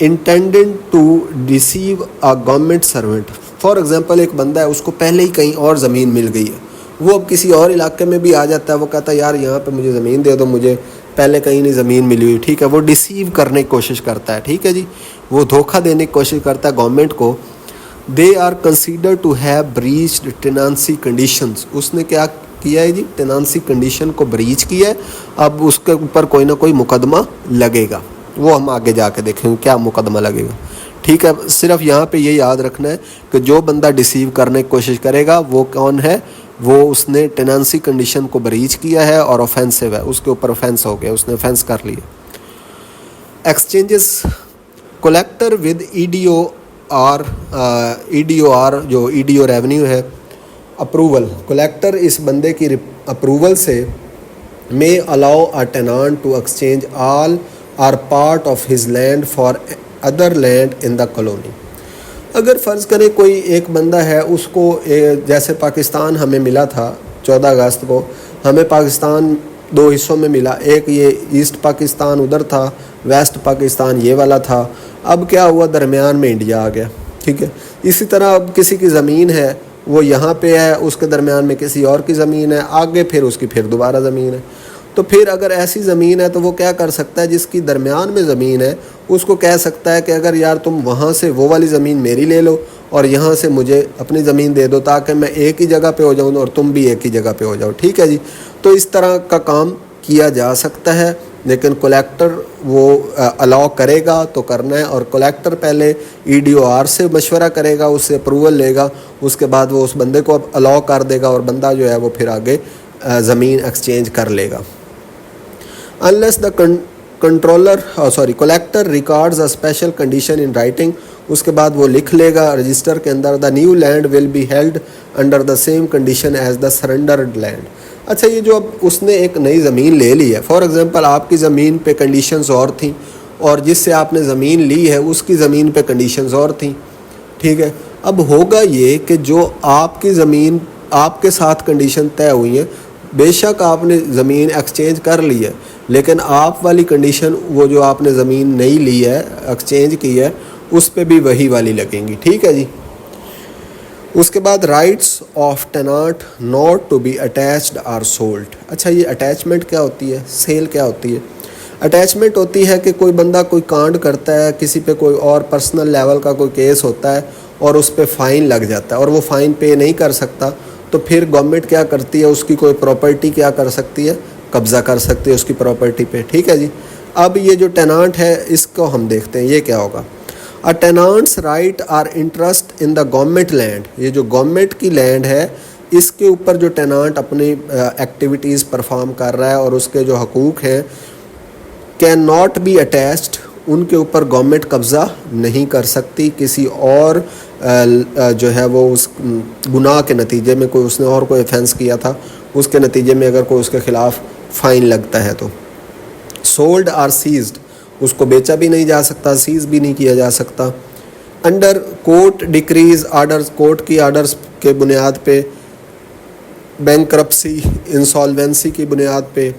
Speaker 1: intending to deceive a government servant, for example ایک بندہ ہے, اس کو پہلے ہی کہیں اور زمین مل گئی ہے, وہ اب کسی اور علاقے میں بھی آ جاتا ہے, وہ کہتا ہے یار یہاں پہ مجھے زمین دے دو, مجھے پہلے کہیں نہیں زمین ملی ہوئی, ٹھیک ہے. وہ ڈیسیو کرنے کی کوشش کرتا ہے, ٹھیک ہے جی, وہ دھوکہ دینے کی کوشش کرتا ہے گورنمنٹ کو. They are consider to have breached tenancy conditions, اس نے کیا کیا ہے جی؟ ٹینانسی کنڈیشن کو بریچ کیا ہے. اب اس کے اوپر کوئی نہ کوئی مقدمہ لگے گا, وہ ہم آگے جا کے دیکھیں گے کیا مقدمہ لگے گا, ٹھیک ہے. صرف یہاں پہ یہ یاد رکھنا ہے کہ جو بندہ ڈیسیو کرنے کی کوشش کرے گا وہ کون ہے؟ وہ اس نے ٹینانسی کنڈیشن کو بریچ کیا ہے اور اوفینسو ہے, اس کے اوپر اوفینس ہو گیا, اس نے اوفینس کر لیا. Exchanges, collector with E D O R, جو ای ڈی او ریونیو ہے, اپروول, کلیکٹر اس بندے کی اپروول سے may allow a tenant to exchange all or part of his land for other land in the colony. اگر فرض کریں کوئی ایک بندہ ہے, اس کو جیسے پاکستان ہمیں ملا تھا 14 اگست کو, ہمیں پاکستان 2 حصوں میں ملا, ایک یہ ایسٹ پاکستان ادھر تھا, ویسٹ پاکستان یہ والا تھا. اب کیا ہوا؟ درمیان میں انڈیا آ گیا, ٹھیک ہے. اسی طرح اب کسی کی زمین ہے, وہ یہاں پہ ہے, اس کے درمیان میں کسی اور کی زمین ہے, آگے پھر اس کی پھر دوبارہ زمین ہے. تو پھر اگر ایسی زمین ہے تو وہ کیا کر سکتا ہے؟ جس کی درمیان میں زمین ہے اس کو کہہ سکتا ہے کہ اگر یار تم وہاں سے وہ والی زمین میری لے لو اور یہاں سے مجھے اپنی زمین دے دو, تاکہ میں ایک ہی جگہ پہ ہو جاؤں اور تم بھی ایک ہی جگہ پہ ہو جاؤ, ٹھیک ہے جی. تو اس طرح کا کام کیا جا سکتا ہے, لیکن کلیکٹر وہ الاؤ کرے گا تو کرنا ہے, اور کلیکٹر پہلے ای ڈی او آر سے مشورہ کرے گا, اس سے اپروول لے گا, اس کے بعد وہ اس بندے کو الاؤ کر دے گا, اور بندہ جو ہے وہ پھر آگے زمین ایکسچینج کر لے گا. unless the collector records a special condition in writing, اس کے بعد وہ لکھ لے گا رجسٹر کے اندر, the new land will be held under the same condition as the surrendered land. اچھا, یہ جو اب اس نے ایک نئی زمین لے لی ہے, فار ایگزامپل آپ کی زمین پہ کنڈیشنز اور تھیں, اور جس سے آپ نے زمین لی ہے اس کی زمین پہ کنڈیشنز اور تھیں, ٹھیک ہے. اب ہوگا یہ کہ جو آپ کی زمین آپ کے ساتھ کنڈیشن طے ہوئی ہیں, بے شک آپ نے زمین ایکسچینج کر لی ہے, لیکن آپ والی کنڈیشن وہ جو آپ نے زمین نئی لی ہے, ایکسچینج کی ہے, اس پہ بھی وہی والی لگیں گی, ٹھیک ہے جی. اس کے بعد rights of tenant not to be attached or sold. اچھا, یہ اٹیچمنٹ کیا ہوتی ہے؟ سیل کیا ہوتی ہے؟ اٹیچمنٹ ہوتی ہے کہ کوئی بندہ کوئی کانڈ کرتا ہے, کسی پہ کوئی اور پرسنل لیول کا کوئی کیس ہوتا ہے اور اس پہ فائن لگ جاتا ہے اور وہ فائن پے نہیں کر سکتا, تو پھر گورنمنٹ کیا کرتی ہے؟ اس کی کوئی پراپرٹی کیا کر سکتی ہے؟ قبضہ کر سکتی ہے اس کی پراپرٹی پہ, ٹھیک ہے جی. اب یہ جو ٹینانٹ ہے اس کو ہم دیکھتے ہیں یہ کیا ہوگا. A tenant's right or interest in the government land, یہ جو گورنمنٹ کی لینڈ ہے اس کے اوپر جو ٹینانٹ اپنی ایکٹیویٹیز پرفارم کر رہا ہے اور اس کے جو حقوق ہیں, کین ناٹ بی اٹیچڈ, ان کے اوپر گورنمنٹ قبضہ نہیں کر سکتی کسی اور جو ہے وہ اس گناہ کے نتیجے میں, کوئی اس نے اور کوئی offense کیا تھا اس کے نتیجے میں اگر کوئی اس کے خلاف فائن لگتا ہے تو. سولڈ آر سیزڈ, اس کو بیچا بھی نہیں جا سکتا, سیز بھی نہیں کیا جا سکتا. Under court decrease orders, court کی آرڈرز کے بنیاد پہ, بینکرپسی انسالوینسی کی بنیاد پہ,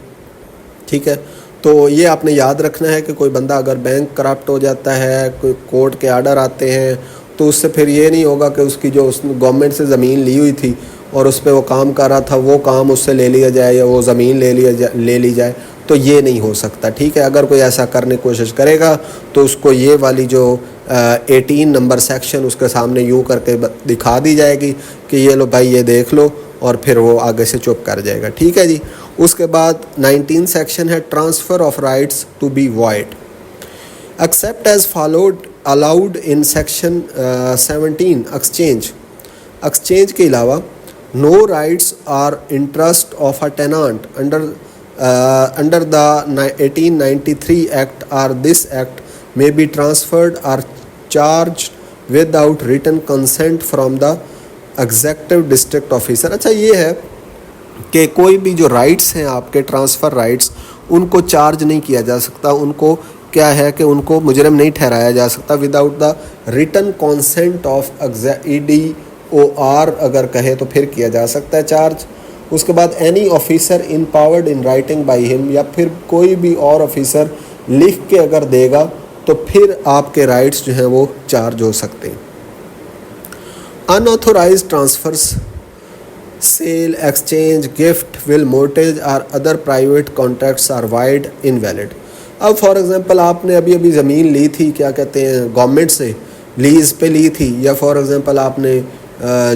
Speaker 1: ٹھیک ہے. تو یہ آپ نے یاد رکھنا ہے کہ کوئی بندہ اگر بینک کرپٹ ہو جاتا ہے, کوئی کورٹ کے آرڈر آتے ہیں, تو اس سے پھر یہ نہیں ہوگا کہ اس کی جو اس نے گورنمنٹ سے زمین لی ہوئی تھی اور اس پہ وہ کام کر رہا تھا وہ کام اس سے لے لیا جائے یا وہ زمین لے لی جائے, تو یہ نہیں ہو سکتا, ٹھیک ہے. اگر کوئی ایسا کرنے کی کوشش کرے گا تو اس کو یہ والی جو 18 نمبر سیکشن اس کے سامنے یوں کر کے دکھا دی جائے گی کہ یہ لو بھائی یہ دیکھ لو, اور پھر وہ آگے سے چپ کر جائے گا, ٹھیک ہے جی. اس کے بعد 19 سیکشن ہے transfer of rights to be void. Except as allowed in section 17 exchange کے علاوہ no rights or interest of a tenant under the 1893 Act or this Act may be transferred or charged without written consent from the executive district officer. اچھا یہ ہے کہ کوئی بھی جو rights ہیں آپ کے ٹرانسفر رائٹس ان کو چارج نہیں کیا جا سکتا, ان کو کیا ہے کہ ان کو مجرم نہیں ٹھہرایا جا سکتا without the return consent of EDOR اگر کہے تو پھر کیا جا سکتا ہے چارج. اس کے بعد any officer empowered in writing by ہم, یا پھر کوئی بھی اور آفیسر لکھ کے اگر دے گا تو پھر آپ کے رائٹس جو ہیں وہ چارج ہو سکتے ہیں. Unauthorized transfers, sale, exchange, gift, will, mortgage اور other private contracts are void invalid. اب فار ایگزامپل آپ نے ابھی زمین لی تھی, کیا کہتے ہیں, گورنمنٹ سے لیز پہ لی تھی, یا فار ایگزامپل آپ نے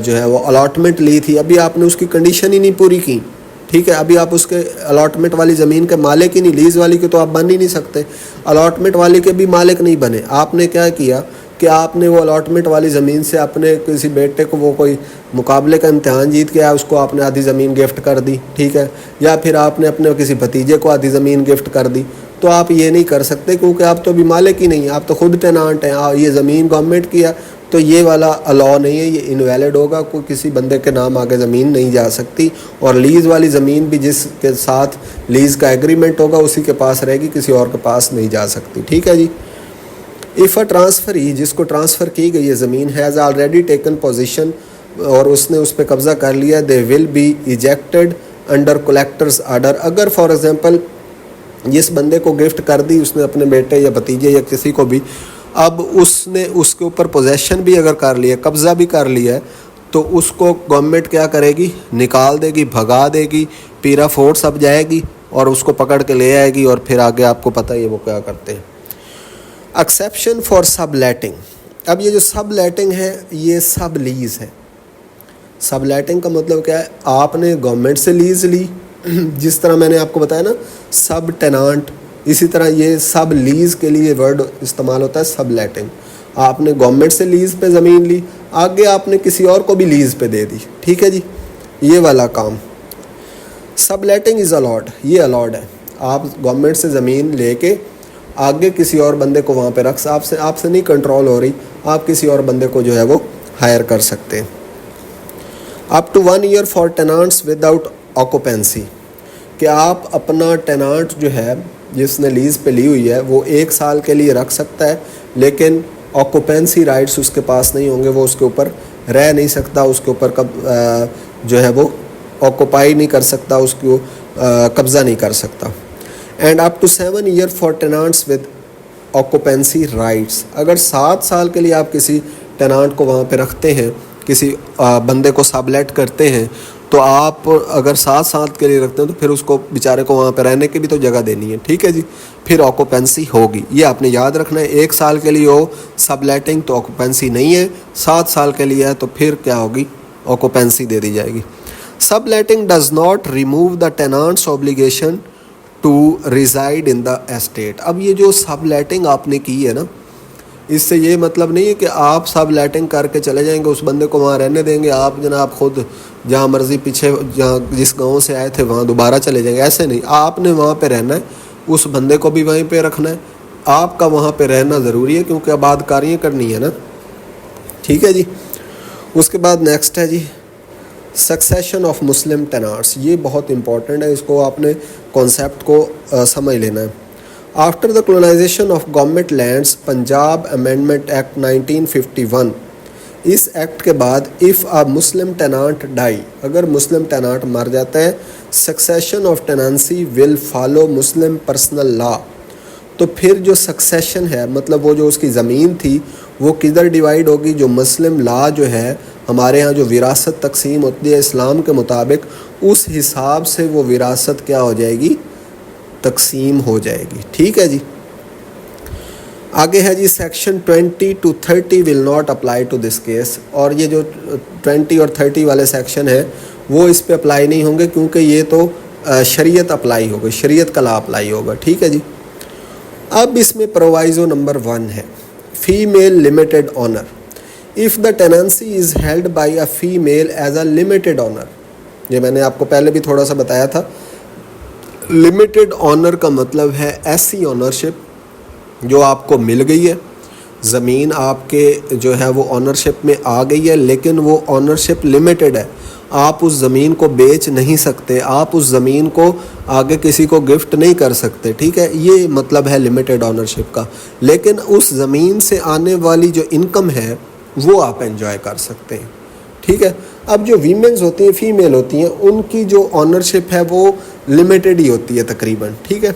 Speaker 1: جو ہے وہ الاٹمنٹ لی تھی, ابھی آپ نے اس کی کنڈیشن ہی نہیں پوری کی, ٹھیک ہے, ابھی آپ اس کے الاٹمنٹ والی زمین کے مالک ہی نہیں, لیز والی کے تو آپ بن ہی نہیں سکتے, الاٹمنٹ والی کے بھی مالک نہیں بنے. آپ نے کیا کیا کہ آپ نے وہ الاٹمنٹ والی زمین سے اپنے کسی بیٹے کو وہ کوئی مقابلے کا امتحان جیت کے اس کو آپ نے آدھی زمین گفٹ کر دی, ٹھیک ہے, یا پھر آپ نے اپنے کسی بھتیجے کو آدھی زمین گفٹ کر دی. تو آپ یہ نہیں کر سکتے کیونکہ آپ تو ابھی مالک ہی نہیں, آپ تو خود ٹینانٹ ہیں. یہ زمین گورنمنٹ کی ہے تو یہ والا الاؤ نہیں ہے, یہ انویلڈ ہوگا, کوئی کسی بندے کے نام آگے زمین نہیں جا سکتی. اور لیز والی زمین بھی جس کے ساتھ لیز کا ایگریمنٹ ہوگا اسی کے پاس رہے گی, کسی اور کے پاس نہیں جا سکتی, ٹھیک ہے جی. ایف اے ٹرانسفری, جس کو ٹرانسفر کی گئی ہے زمین, ہیز آلریڈی ٹیکن پوزیشن, اور اس نے اس پہ قبضہ کر لیا, they will be ejected under collector's order. اگر فار ایگزامپل جس بندے کو گفٹ کر دی اس نے اپنے بیٹے یا بھتیجے یا کسی کو بھی, اب اس نے اس کے اوپر پوزیشن بھی اگر کر لیا, قبضہ بھی کر لیا ہے, تو اس کو گورنمنٹ کیا کرے گی, نکال دے گی, بھگا دے گی, پیرا فورس اب جائے گی اور اس کو پکڑ کے لے آئے گی, اور پھر آگے آپ کو پتہ ہے وہ کیا کرتے ہیں. Exception for sub letting. اب یہ جو سب لیٹنگ ہے یہ سب لیز ہے. سب لیٹنگ کا مطلب کیا ہے, آپ نے گورنمنٹ سے لیز لی, جس طرح میں نے آپ کو بتایا نا سب ٹینانٹ, اسی طرح یہ سب لیز کے لیے ورڈ استعمال ہوتا ہے سب لیٹنگ. آپ نے گورنمنٹ سے لیز پہ زمین لی, آگے آپ نے کسی اور کو بھی لیز پہ دے دی, ٹھیک ہے جی, یہ والا کام. سب لیٹنگ از الاؤڈ, یہ الاؤڈ ہے. آپ گورنمنٹ سے زمین لے کے آگے کسی اور بندے کو وہاں پہ رکھ, آپ سے نہیں کنٹرول ہو رہی, آپ کسی اور بندے کو جو ہے وہ ہائر کر سکتے ہیں. Up to 1 year for tenants without occupancy, کہ آپ اپنا ٹینانٹ جو ہے جس نے لیز پہ لی ہوئی ہے وہ 1 سال کے لیے رکھ سکتا ہے, لیکن آکوپینسی رائٹس اس کے پاس نہیں ہوں گے, وہ اس کے اوپر رہ نہیں سکتا, اس کے اوپر جو ہے وہ آکوپائی نہیں کر سکتا, اس کو قبضہ نہیں کر سکتا. And up to 7 year for tenants with occupancy rights. اگر 7 سال کے لیے آپ کسی ٹینانٹ کو وہاں پہ رکھتے ہیں, کسی بندے کو سب لیٹ کرتے ہیں, تو آپ اگر 7 سال کے لیے رکھتے ہیں تو پھر اس کو بیچارے کو وہاں پہ رہنے کی بھی تو جگہ دینی ہے, ٹھیک ہے جی, پھر آکوپینسی ہوگی. یہ آپ نے یاد رکھنا ہے, 1 سال کے لیے ہو سب لیٹنگ تو آکوپینسی نہیں ہے, 7 سال کے لیے ہے تو پھر کیا ہوگی, آکوپینسی دے دی جائے گی. Subletting does not remove the tenant's obligation to reside in the estate. اب یہ جو سب لیٹنگ آپ نے کی ہے نا, اس سے یہ مطلب نہیں ہے کہ آپ سب لیٹنگ کر کے چلے جائیں گے, اس بندے کو وہاں رہنے دیں گے, آپ جناب خود جہاں مرضی پیچھے جہاں جس گاؤں سے آئے تھے وہاں دوبارہ چلے جائیں گے, ایسے نہیں. آپ نے وہاں پہ رہنا ہے, اس بندے کو بھی وہیں پہ رکھنا ہے, آپ کا وہاں پہ رہنا ضروری ہے کیونکہ آباد کاریاں کرنی ہے نا, ٹھیک ہے جی. اس کے بعد نیکسٹ ہے جی سکسیشن آف مسلم ٹینانٹس. یہ بہت امپورٹنٹ ہے, اس کو آپ نے کانسیپٹ کو سمجھ لینا ہے. After the colonisation of government lands Punjab amendment act 1951, اس ایکٹ کے بعد اف اے مسلم ٹینانٹ ڈائی, اگر مسلم ٹینانٹ مر جاتا ہے, succession of tenancy will follow Muslim personal law. تو پھر جو سکسیشن ہے مطلب وہ جو اس کی زمین تھی وہ کدھر ڈیوائیڈ ہوگی, جو مسلم لا جو ہے ہمارے ہاں جو وراثت تقسیم ہوتی ہے اسلام کے مطابق, اس حساب سے وہ وراثت کیا ہو جائے گی, تقسیم ہو جائے گی, ٹھیک ہے جی. آگے ہے جی section 20 to 30 will not apply to this case. اور یہ جو 20 اور 30 والے سیکشن ہیں وہ اس پہ اپلائی نہیں ہوں گے کیونکہ یہ تو شریعت اپلائی ہوگی, شریعت کا لا اپلائی ہوگا, ٹھیک ہے جی. اب اس میں پرووائزو نمبر 1 ہے female limited owner. If the tenancy is held by a female as a limited owner, یہ میں نے آپ کو پہلے بھی تھوڑا سا بتایا تھا. لمیٹڈ آنر کا مطلب ہے ایسی آنرشپ جو آپ کو مل گئی ہے, زمین آپ کے جو ہے وہ آنرشپ میں آ گئی ہے, لیکن وہ آنرشپ لمیٹڈ ہے. آپ اس زمین کو بیچ نہیں سکتے, آپ اس زمین کو آگے کسی کو گفٹ نہیں کر سکتے, ٹھیک ہے. یہ مطلب ہے لمیٹڈ آنرشپ کا. لیکن اس زمین سے آنے والی جو انکم ہے وہ آپ انجوائے کر سکتے ہیں, ٹھیک ہے. اب جو ویمنز ہوتی ہیں, فیمیل ہوتی ہیں, ان کی جو آنرشپ ہے وہ لمیٹڈ ہی ہوتی ہے تقریباً, ٹھیک ہے.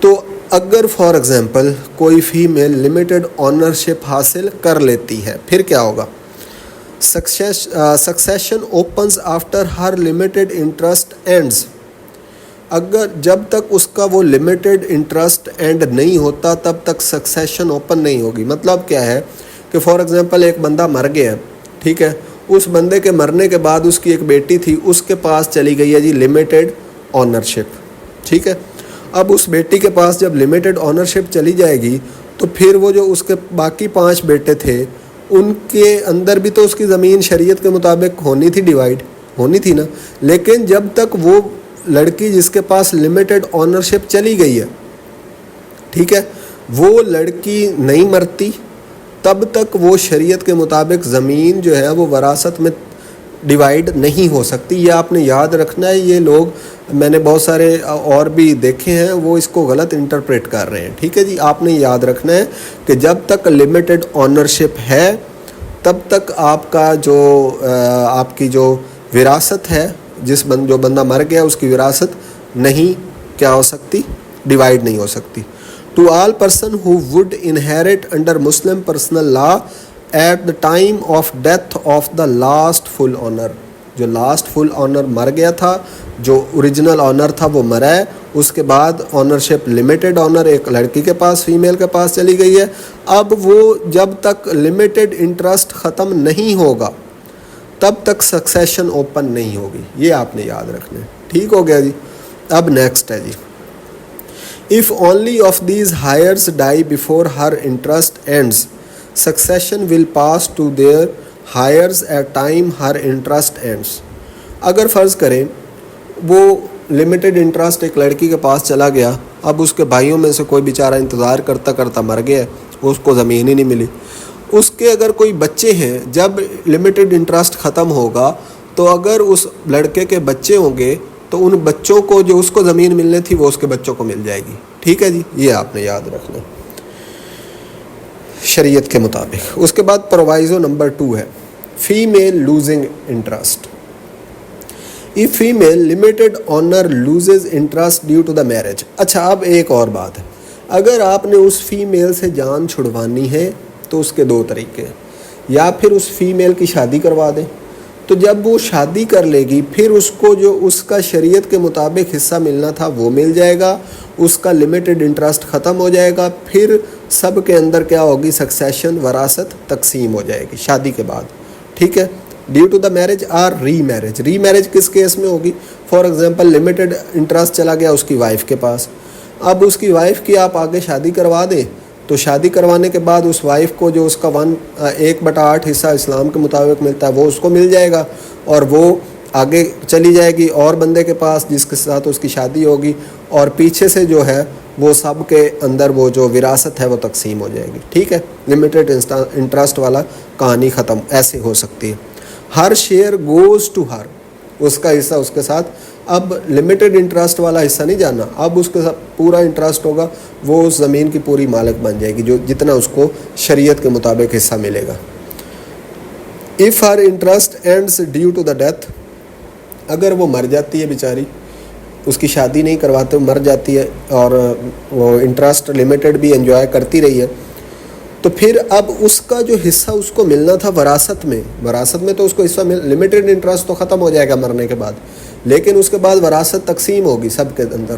Speaker 1: تو اگر فار ایگزامپل کوئی فیمیل لمیٹڈ آنرشپ حاصل کر لیتی ہے, پھر کیا ہوگا؟ Succession opens after her limited interest ends. اگر جب تک اس کا وہ لمیٹڈ انٹرسٹ اینڈ نہیں ہوتا تب تک سکسیشن اوپن نہیں ہوگی. مطلب کیا ہے کہ فار ایگزامپل ایک بندہ مر گیا, ٹھیک ہے. اس بندے کے مرنے کے بعد اس کی ایک بیٹی تھی, اس کے پاس چلی گئی ہے جی لمیٹڈ آنرشپ, ٹھیک ہے. اب اس بیٹی کے پاس جب لمیٹڈ آنرشپ چلی جائے گی تو پھر وہ جو اس کے باقی 5 بیٹے تھے ان کے اندر بھی تو اس کی زمین شریعت کے مطابق ہونی تھی, ڈیوائیڈ ہونی تھی نا. لیکن جب تک وہ لڑکی جس کے پاس لمیٹڈ آنرشپ چلی گئی ہے, ٹھیک ہے, وہ لڑکی نہیں مرتی تب تک وہ شریعت کے مطابق زمین جو ہے وہ وراثت میں ڈیوائیڈ نہیں ہو سکتی. یہ آپ نے یاد رکھنا ہے. یہ لوگ میں نے بہت سارے اور بھی دیکھے ہیں وہ اس کو غلط انٹرپریٹ کر رہے ہیں, ٹھیک ہے جی. آپ نے یاد رکھنا ہے کہ جب تک لمیٹڈ آنرشپ ہے تب تک آپ کا جو آپ کی جو وراثت ہے, جو بندہ مر گیا اس کی وراثت نہیں کیا ہو سکتی, ڈیوائیڈ نہیں ہو سکتی. To all person who would inherit under Muslim personal law at the time of death of the last full owner. جو لاسٹ فل آنر مر گیا تھا, جو اوریجنل آنر تھا وہ مرا ہے, اس کے بعد آنرشپ لمیٹڈ آنر ایک لڑکی کے پاس, فیمیل کے پاس چلی گئی ہے. اب وہ جب تک لمیٹڈ انٹرسٹ ختم نہیں ہوگا تب تک سکسیشن اوپن نہیں ہوگی. یہ آپ نے یاد رکھنا ہے, ٹھیک ہو گیا جی. اب نیکسٹ ہے جی, if only of these heirs die before her interest ends, succession will pass to their heirs at time her interest ends. اگر فرض کریں وہ لمیٹڈ انٹرسٹ ایک لڑکی کے پاس چلا گیا, اب اس کے بھائیوں میں سے کوئی بیچارہ انتظار کرتا کرتا مر گیا, اس کو زمین ہی نہیں ملی. اس کے اگر کوئی بچے ہیں, جب لمیٹڈ انٹرسٹ ختم ہوگا تو اگر اس لڑکے کے بچے ہوں گے تو ان بچوں کو جو اس کو زمین ملنے تھی وہ اس کے بچوں کو مل جائے گی, ٹھیک ہے جی. یہ آپ نے یاد رکھنا شریعت کے مطابق. اس کے بعد پرووائزو نمبر 2 ہے female losing interest. if female limited honor loses interest due to the marriage. اچھا, اب ایک اور بات ہے, اگر آپ نے اس فیمیل سے جان چھڑوانی ہے تو اس کے 2 طریقے ہیں. یا پھر اس فیمیل کی شادی کروا دیں, تو جب وہ شادی کر لے گی پھر اس کو جو اس کا شریعت کے مطابق حصہ ملنا تھا وہ مل جائے گا, اس کا لمیٹڈ انٹرسٹ ختم ہو جائے گا, پھر سب کے اندر کیا ہوگی, سکسیشن وراثت تقسیم ہو جائے گی شادی کے بعد, ٹھیک ہے. ڈیو ٹو دا میرج اور ری میرج. ری میرج کس کیس میں ہوگی؟ فار ایگزامپل لمیٹڈ انٹرسٹ چلا گیا اس کی وائف کے پاس, اب اس کی وائف کی آپ آگے شادی کروا دیں تو شادی کروانے کے بعد اس وائف کو جو اس کا 1/8 حصہ اسلام کے مطابق ملتا ہے وہ اس کو مل جائے گا, اور وہ آگے چلی جائے گی اور بندے کے پاس جس کے ساتھ اس کی شادی ہوگی, اور پیچھے سے جو ہے وہ سب کے اندر وہ جو وراثت ہے وہ تقسیم ہو جائے گی, ٹھیک ہے. لمیٹڈ انٹرسٹ والا کہانی ختم. ایسے ہو سکتی ہے. ہر شیئر گوز ٹو ہر, اس کا حصہ اس کے ساتھ. اب لمیٹڈ انٹرسٹ والا حصہ نہیں جانا, اب اس کے ساتھ پورا انٹرسٹ ہوگا, وہ اس زمین کی پوری مالک بن جائے گی جو جتنا اس کو شریعت کے مطابق حصہ ملے گا. if her interest ends due to the death, اگر وہ مر جاتی ہے بیچاری, اس کی شادی نہیں کرواتے, مر جاتی ہے اور وہ انٹرسٹ لمیٹڈ بھی انجوائے کرتی رہی ہے, تو پھر اب اس کا جو حصہ اس کو ملنا تھا وراثت میں تو اس کو حصہ لمیٹڈ انٹرسٹ تو ختم ہو جائے گا مرنے کے بعد, لیکن اس کے بعد وراثت تقسیم ہوگی سب کے اندر.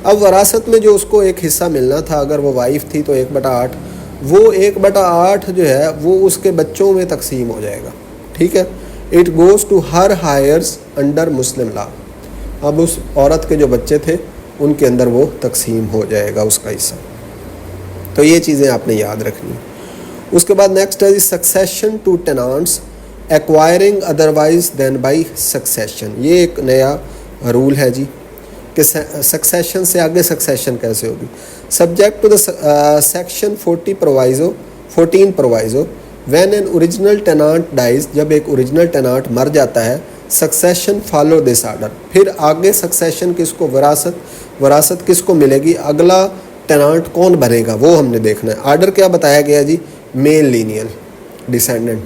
Speaker 1: اب وراثت میں جو اس کو ایک حصہ ملنا تھا, اگر وہ وائف تھی تو 1/8, وہ 1/8 جو ہے وہ اس کے بچوں میں تقسیم ہو جائے گا, ٹھیک ہے. It goes to her heirs under Muslim law. اب اس عورت کے جو بچے تھے ان کے اندر وہ تقسیم ہو جائے گا اس کا حصہ. تو یہ چیزیں آپ نے یاد رکھنی ہیں. اس کے بعد نیکسٹ ہے succession to tenants acquiring otherwise than by succession. یہ ایک نیا رول ہے جی کہ سکسیشن سے آگے سکسیشن کیسے ہوگی. Subject to the section 14 proviso when an original tenant dies. جب ایک اوریجنل ٹینانٹ مر جاتا ہے سکسیشن فالو دس آرڈر. پھر آگے سکسیشن کس کو, وراثت کس کو ملے گی, اگلا ٹینانٹ کون بنے گا وہ ہم نے دیکھنا ہے. آرڈر کیا بتایا گیا جی, میل لینیل ڈیسینڈنٹ.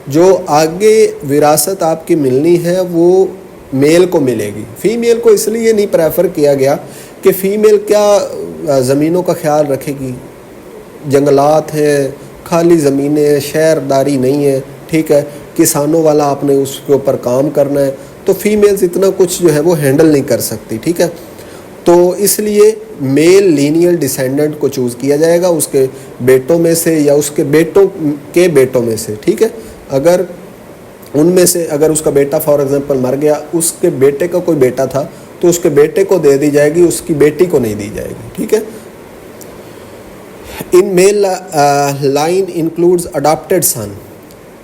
Speaker 1: جو آگے وراثت آپ کی ملنی ہے وہ میل کو ملے گی. فیمیل کو اس لیے نہیں پریفر کیا گیا کہ فیمیل کیا زمینوں کا خیال رکھے گی, جنگلات ہیں, خالی زمینیں, شہرداری نہیں ہے, ٹھیک ہے, کسانوں والا آپ نے اس کے اوپر کام کرنا ہے, تو فیمیلز اتنا کچھ جو ہے وہ ہینڈل نہیں کر سکتی, ٹھیک ہے. تو اس لیے میل لینیل ڈیسینڈنٹ کو چوز کیا جائے گا اس کے بیٹوں میں سے یا اس کے بیٹوں کے بیٹوں میں سے, ٹھیک ہے. اگر ان میں سے اگر اس کا بیٹا فار ایگزامپل مر گیا, اس کے بیٹے کا کوئی بیٹا تھا تو اس کے بیٹے کو دے دی جائے گی, اس کی بیٹی کو نہیں دی جائے گی, ٹھیک ہے. ان میل لائن انکلوڈز اڈاپٹیڈ سن,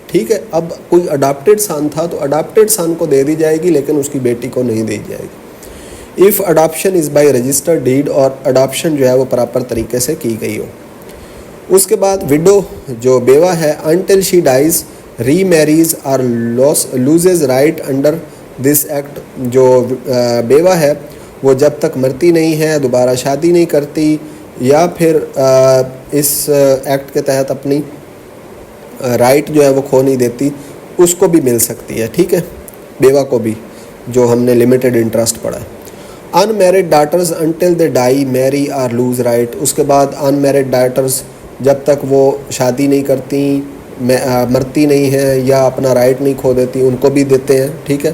Speaker 1: ٹھیک ہے. اب کوئی اڈاپٹیڈ سن تھا تو اڈاپٹیڈ سن کو دے دی جائے گی لیکن اس کی بیٹی کو نہیں دی جائے گی. If adoption is by registered deed, اور اڈاپشن جو ہے وہ پراپر طریقے سے کی گئی ہو. اس کے بعد وڈو جو بیوہ ہے, انٹل شی ڈائز ری میریز اور loses right under this act. جو بیوہ ہے وہ جب تک مرتی نہیں ہے دوبارہ شادی نہیں کرتی یا پھر اس ایکٹ کے تحت اپنی رائٹ جو ہے وہ کھو نہیں دیتی, اس کو بھی مل سکتی ہے, ٹھیک ہے, بیوہ کو بھی, جو ہم نے لمیٹڈ انٹرسٹ پڑھا ہے. In married daughters until they ڈائی میری اور لوز رائٹ. اس کے بعد ان میرڈ ڈاٹرز جب تک وہ شادی نہیں کرتی, مرتی نہیں ہے یا اپنا رائٹ نہیں کھو دیتی, ان کو بھی دیتے ہیں, ٹھیک ہے,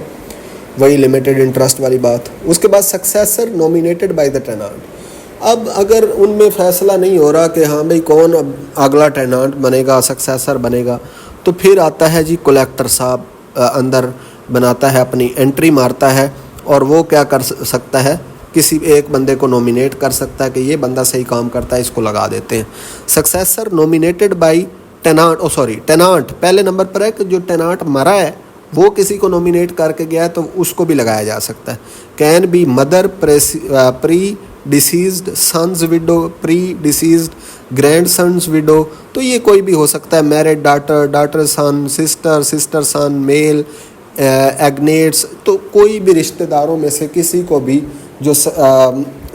Speaker 1: وہی لمیٹڈ انٹرسٹ والی بات. اس کے بعد سکسیسر نومینیٹڈ بائی دا ٹینانٹ. اب اگر ان میں فیصلہ نہیں ہو رہا کہ ہاں بھئی کون اب اگلا ٹینانٹ بنے گا, سکسیسر بنے گا, تو پھر آتا ہے جی کلیکٹر صاحب اندر بناتا ہے, اپنی انٹری مارتا ہے, اور وہ کیا کر سکتا ہے, کسی ایک بندے کو نومینیٹ کر سکتا ہے کہ یہ بندہ صحیح کام کرتا ہے, اس کو لگا دیتے ہیں. سکسیسر نومینیٹڈ بائی ٹینانٹ پہلے نمبر پر ہے کہ جو ٹینانٹ مرا ہے وہ کسی کو نومینیٹ کر کے گیا ہے تو اس کو بھی لگایا جا سکتا ہے. Can be mother predeceased son's widow, predeceased grandson's widow, تو یہ کوئی بھی ہو سکتا ہے. Married daughter son, sister son, male agnates, تو کوئی بھی رشتہ داروں میں سے کسی کو بھی جو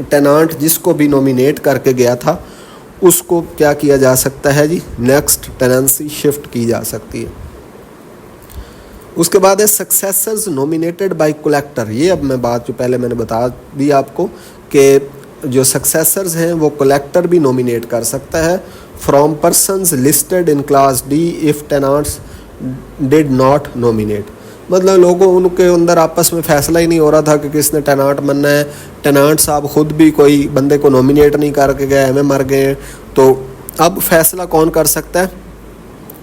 Speaker 1: ٹینانٹ جس کو بھی نومینیٹ کر کے گیا تھا اس کو کیا کیا جا سکتا ہے جی, نیکسٹ ٹیننسی شفٹ کی جا سکتی ہے. اس کے بعد ہے سکسیسرز نومینیٹڈ بائی کلیکٹر. یہ اب میں بات جو پہلے میں نے بتا دی آپ کو کہ جو سکسیسرز ہیں وہ کلیکٹر بھی نومینیٹ کر سکتا ہے from persons listed in class D if tenants did not nominate. مطلب لوگوں ان کے اندر آپس میں فیصلہ ہی نہیں ہو رہا تھا کہ کس نے ٹینانٹ بننا ہے, ٹینانٹ صاحب خود بھی کوئی بندے کو نومینیٹ نہیں کر کے گئے, ہمیں مر گئے ہیں, تو اب فیصلہ کون کر سکتا ہے,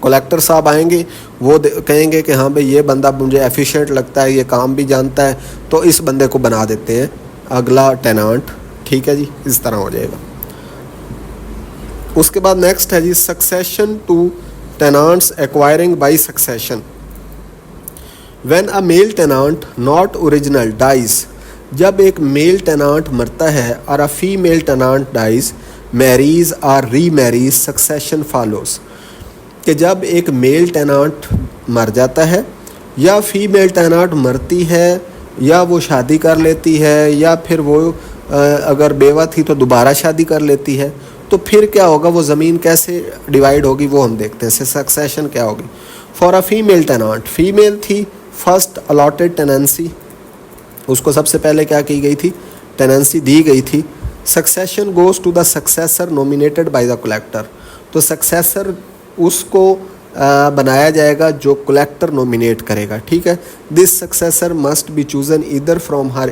Speaker 1: کلیکٹر صاحب آئیں گے, وہ کہیں گے کہ ہاں بھئی یہ بندہ مجھے ایفیشینٹ لگتا ہے, یہ کام بھی جانتا ہے, تو اس بندے کو بنا دیتے ہیں اگلا ٹینانٹ, ٹھیک ہے جی, اس طرح ہو جائے گا. اس کے بعد نیکسٹ ہے جی succession to tenants acquiring by succession. When a male tenant not original dies, جب ایک میل ٹینانٹ مرتا ہے اور a female tenant dies marries اور ری میریز سکسیشن فالوز, کہ جب ایک میل ٹینانٹ مر جاتا ہے یا فیمیل ٹینانٹ مرتی ہے یا وہ شادی کر لیتی ہے یا پھر وہ اگر بیوہ تھی تو دوبارہ شادی کر لیتی ہے, تو پھر کیا ہوگا, وہ زمین کیسے ڈیوائیڈ ہوگی وہ ہم دیکھتے ہیں. سکسیشن کیا ہوگی. فار اے فیمیل ٹینانٹ, فیمیل تھی, فرسٹ الاٹڈ ٹیننسی, اس کو سب سے پہلے کیا کی گئی تھی, ٹیننسی دی گئی تھی. Succession goes to the successor nominated by the collector, تو سکسیسر اس کو بنایا جائے گا جو کلیکٹر نومینیٹ کرے گا, ٹھیک ہے. This successor must be chosen either from her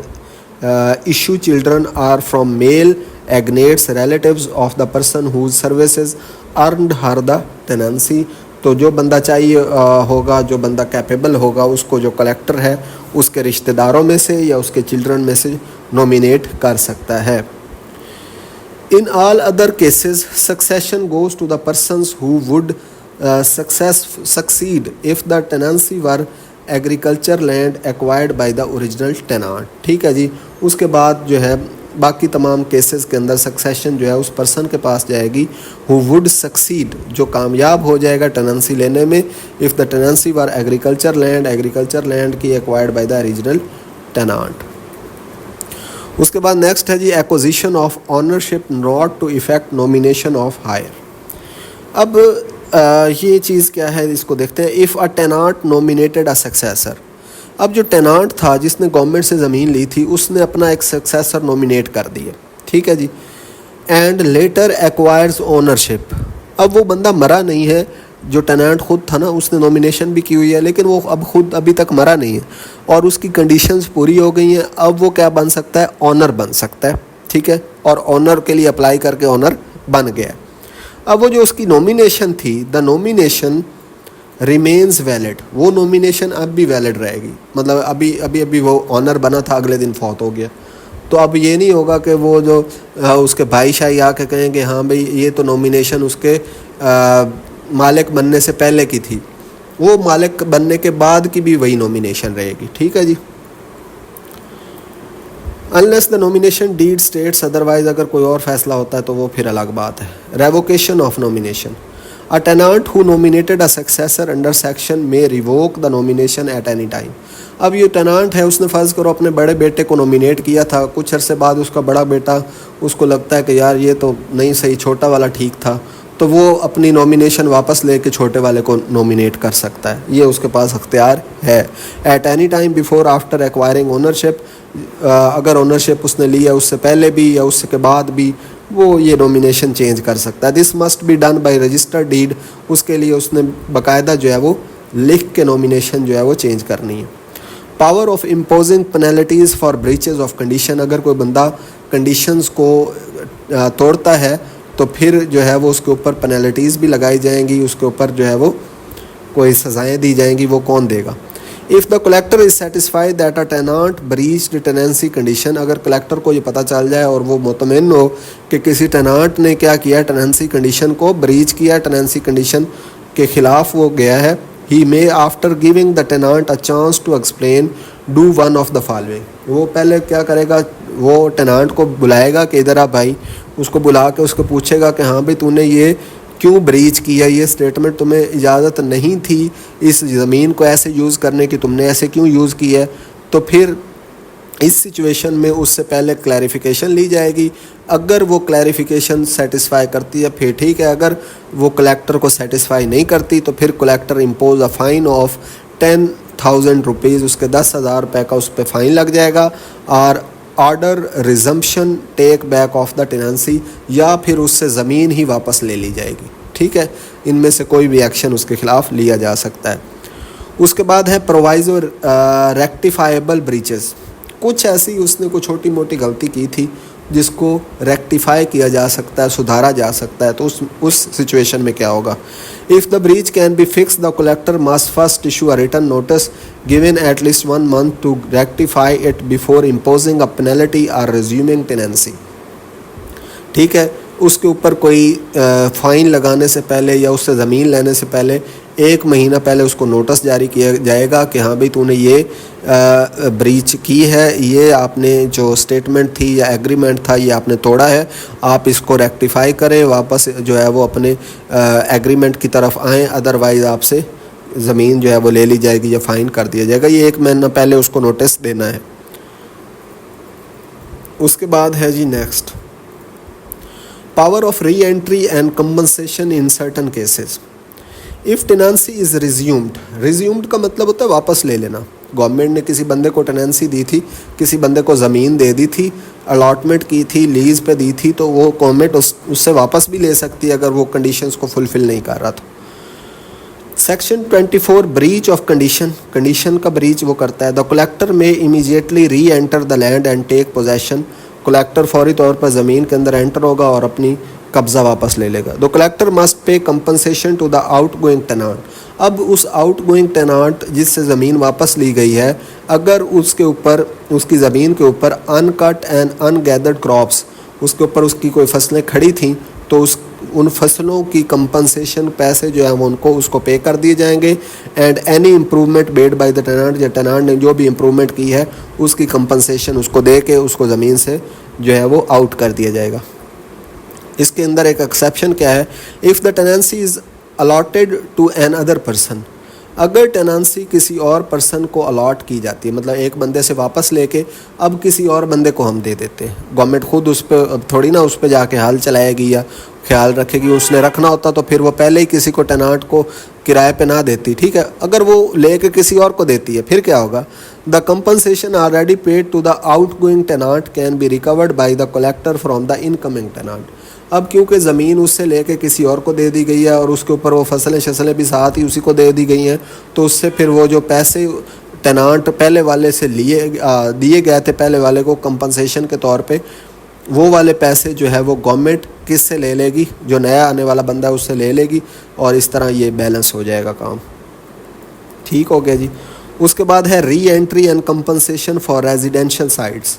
Speaker 1: issue children اور from male agnates relatives of the person whose services earned her the tenancy. تو جو بندہ چاہیے ہوگا, جو بندہ کیپیبل ہوگا, اس کو جو کلیکٹر ہے اس کے رشتہ داروں میں سے یا اس کے چلڈرن میں سے نومینیٹ کر سکتا ہے. In all other cases, succession goes to the persons who would succeed if the tenancy were agriculture land acquired by the original tenant. ٹھیک ہے جی. اس کے بعد جو ہے باقی تمام کیسز کے اندر سکسیشن جو ہے اس پرسن کے پاس جائے گی who would succeed, جو کامیاب ہو جائے گا ٹیننسی لینے میں, if the tenancy were agriculture land کی acquired by the original tenant. اس کے بعد نیکسٹ ہے جی acquisition of ownership not to affect nomination of heir. اب یہ چیز کیا ہے اس کو دیکھتے ہیں. If a tenant nominated a successor. اب جو ٹینانٹ تھا جس نے گورنمنٹ سے زمین لی تھی اس نے اپنا ایک سکسیسر نومینیٹ کر دیا, ٹھیک ہے جی, اینڈ لیٹر ایکوائرز اونرشپ. اب وہ بندہ مرا نہیں ہے, جو ٹینانٹ خود تھا نا اس نے نومینیشن بھی کی ہوئی ہے لیکن وہ اب خود ابھی تک مرا نہیں ہے اور اس کی کنڈیشنز پوری ہو گئی ہیں. اب وہ کیا بن سکتا ہے, آنر بن سکتا ہے, ٹھیک ہے, اور آنر کے لیے اپلائی کر کے آنر بن گیا. اب وہ جو اس کی نومینیشن تھی, دا نومینیشن ریمینز ویلڈ, وہ نومینیشن اب بھی ویلڈ رہے گی. مطلب ابھی وہ آنر بنا تھا, اگلے دن فوت ہو گیا, تو اب یہ نہیں ہوگا کہ وہ جو اس کے بھائی شاہی آ کے کہیں کہ ہاں بھئی یہ تو نومینیشن اس کے مالک بننے سے پہلے کی تھی, وہ مالک بننے کے بعد کی بھی وہی نومینیشن رہے گی, ٹھیک ہے جی. unless the nomination deed states otherwise, اگر کوئی اور فیصلہ ہوتا ہے تو وہ پھر الگ بات ہے. revocation of nomination. A tenant who nominated a successor under section may revoke the nomination at any time. اب یہ ٹینانٹ ہے, اس نے فرض کرو اپنے بڑے بیٹے کو نومینیٹ کیا تھا, کچھ عرصے بعد اس کا بڑا بیٹا اس کو لگتا ہے کہ یار یہ تو نہیں صحیح, چھوٹا والا ٹھیک تھا, تو وہ اپنی نومینیشن واپس لے کے چھوٹے والے کو نومینیٹ کر سکتا ہے, یہ اس کے پاس اختیار ہے. At any time before after acquiring ownership, اگر اونرشپ اس نے لیا اس سے پہلے بھی یا اس کے بعد بھی, وہ یہ نومینیشن چینج کر سکتا ہے. This must be done by registered deed, اس کے لیے اس نے باقاعدہ جو ہے وہ لکھ کے نومینیشن جو ہے وہ چینج کرنی ہے. Power of imposing penalties for breaches of condition. اگر کوئی بندہ کنڈیشنز کو توڑتا ہے تو پھر جو ہے وہ اس کے اوپر پینلٹیز بھی لگائی جائیں گی, اس کے اوپر جو ہے وہ کوئی سزائیں دی جائیں گی. وہ کون دے گا؟ If the collector is satisfied that a tenant breached tenancy condition. اگر کلیکٹر کو یہ پتہ چل جائے اور وہ مطمئن ہو کہ کسی ٹینانٹ نے کیا کیا, ٹیننسی کنڈیشن کو بریچ کیا, ٹیننسی کنڈیشن کے خلاف وہ گیا ہے, he may after giving the tenant a chance to explain do one of the following. وہ پہلے کیا کرے گا, وہ ٹینانٹ کو بلائے گا کہ ادھر آ بھائی, اس کو بلا کے اس کو پوچھے گا کہ ہاں بھائی تو نے یہ کیوں بریچ کیا, یہ اسٹیٹمنٹ تمہیں اجازت نہیں تھی اس زمین کو ایسے یوز کرنے کی, تم نے ایسے کیوں یوز کی ہے. تو پھر اس سچویشن میں اس سے پہلے کلیریفیکیشن لی جائے گی. اگر وہ کلیریفیکیشن سیٹسفائی کرتی ہے پھر ٹھیک ہے, اگر وہ کلیکٹر کو سیٹسفائی نہیں کرتی تو پھر collector impose a fine of 10,000 rupees, اس کے 10,000 روپے کا اس پہ فائن لگ جائے گا, اور order resumption take back of the tenancy, یا پھر اس سے زمین ہی واپس لے لی جائے گی, ٹھیک ہے. ان میں سے کوئی بھی ایکشن اس کے خلاف لیا جا سکتا ہے. اس کے بعد ہے پرووائزو ریکٹیفائیبل بریچز. کچھ ایسی اس نے کوئی چھوٹی موٹی غلطی کی تھی جس کو ریکٹیفائی کیا جا سکتا ہے, سدھارا جا سکتا ہے, تو اس سچویشن میں کیا ہوگا. If the breach can be fixed, the collector must first issue a written notice given at least 1 month to rectify it before imposing a penalty اور ریزیومنگ ٹیننسی. ٹھیک ہے, اس کے اوپر کوئی فائن لگانے سے پہلے یا اس سے زمین لینے سے پہلے 1 مہینہ پہلے اس کو نوٹس جاری کیا جائے گا کہ ہاں بھئی تو نے یہ بریچ کی ہے, یہ آپ نے جو اسٹیٹمنٹ تھی یا ایگریمنٹ تھا یہ آپ نے توڑا ہے, آپ اس کو ریکٹیفائی کریں, واپس جو ہے وہ اپنے ایگریمنٹ کی طرف آئیں, ادروائز آپ سے زمین جو ہے وہ لے لی جائے گی یا فائن کر دیا جائے گا. یہ 1 مہینہ پہلے اس کو نوٹس دینا ہے. اس کے بعد ہے جی next, power of re-entry and compensation in certain cases. If tenancy is resumed کا مطلب ہوتا ہے واپس لے لینا. گورنمنٹ نے کسی بندے کو ٹیننسی دی تھی, کسی بندے کو زمین دے دی تھی, الاٹمنٹ کی تھی, لیز پہ دی تھی, تو وہ گورنمنٹ اس سے واپس بھی لے سکتی ہے اگر وہ کنڈیشنز کو فلفل نہیں کر رہا. تو سیکشن 24 بریچ آف کنڈیشن کا بریچ وہ کرتا ہے. The collector may immediately reenter the land and take possession. Collector فوری طور پر زمین کے اندر انٹر ہوگا اور اپنی قبضہ واپس لے لے گا. The collector must pay compensation to the outgoing tenant. اب اس آؤٹ گوئنگ ٹینانٹ جس سے زمین واپس لی گئی ہے, اگر اس کے اوپر, اس کی زمین کے اوپر ان کٹ اینڈ ان گیدرڈ کراپس, اس کے اوپر اس کی کوئی فصلیں کھڑی تھیں تو ان فصلوں کی کمپنسیشن پیسے جو ہیں وہ اس کو پے کر دیے جائیں گے. And any improvement made by the tenant, یا ٹینانٹ نے جو بھی امپروومنٹ کی ہے اس کی کمپنسیشن اس کو دے کے اس کو زمین سے جو ہے وہ آؤٹ کر دیا جائے گا. اس کے اندر ایک ایکسیپشن کیا ہے, if the tenancy is allotted to another person, اگر ٹیننسی کسی اور پرسن کو الاٹ کی جاتی ہے, مطلب ایک بندے سے واپس لے کے اب کسی اور بندے کو ہم دے دیتے ہیں, گورنمنٹ خود اس پہ اب تھوڑی نا اس پہ جا کے حال چلائے گی یا خیال رکھے گی, اس نے رکھنا ہوتا تو پھر وہ پہلے ہی کسی کو ٹینانٹ کو کرائے پہ نہ دیتی, ٹھیک ہے. اگر وہ لے کے کسی اور کو دیتی ہے پھر کیا ہوگا, the compensation already paid to the outgoing tenant can be recovered by the collector from the incoming tenant. اب کیونکہ زمین اس سے لے کے کسی اور کو دے دی گئی ہے اور اس کے اوپر وہ فصلیں بھی ساتھ ہی اسی کو دے دی گئی ہیں, تو اس سے پھر وہ جو پیسے ٹینانٹ پہلے والے سے دیے گئے تھے پہلے والے کو کمپنسیشن کے طور پہ, وہ والے پیسے جو ہے وہ گورنمنٹ کس سے لے لے گی, جو نیا آنے والا بندہ ہے اس سے لے لے گی, اور اس طرح یہ بیلنس ہو جائے گا کام. ٹھیک ہو گیا جی. اس کے بعد ہے re-entry and compensation for residential sites.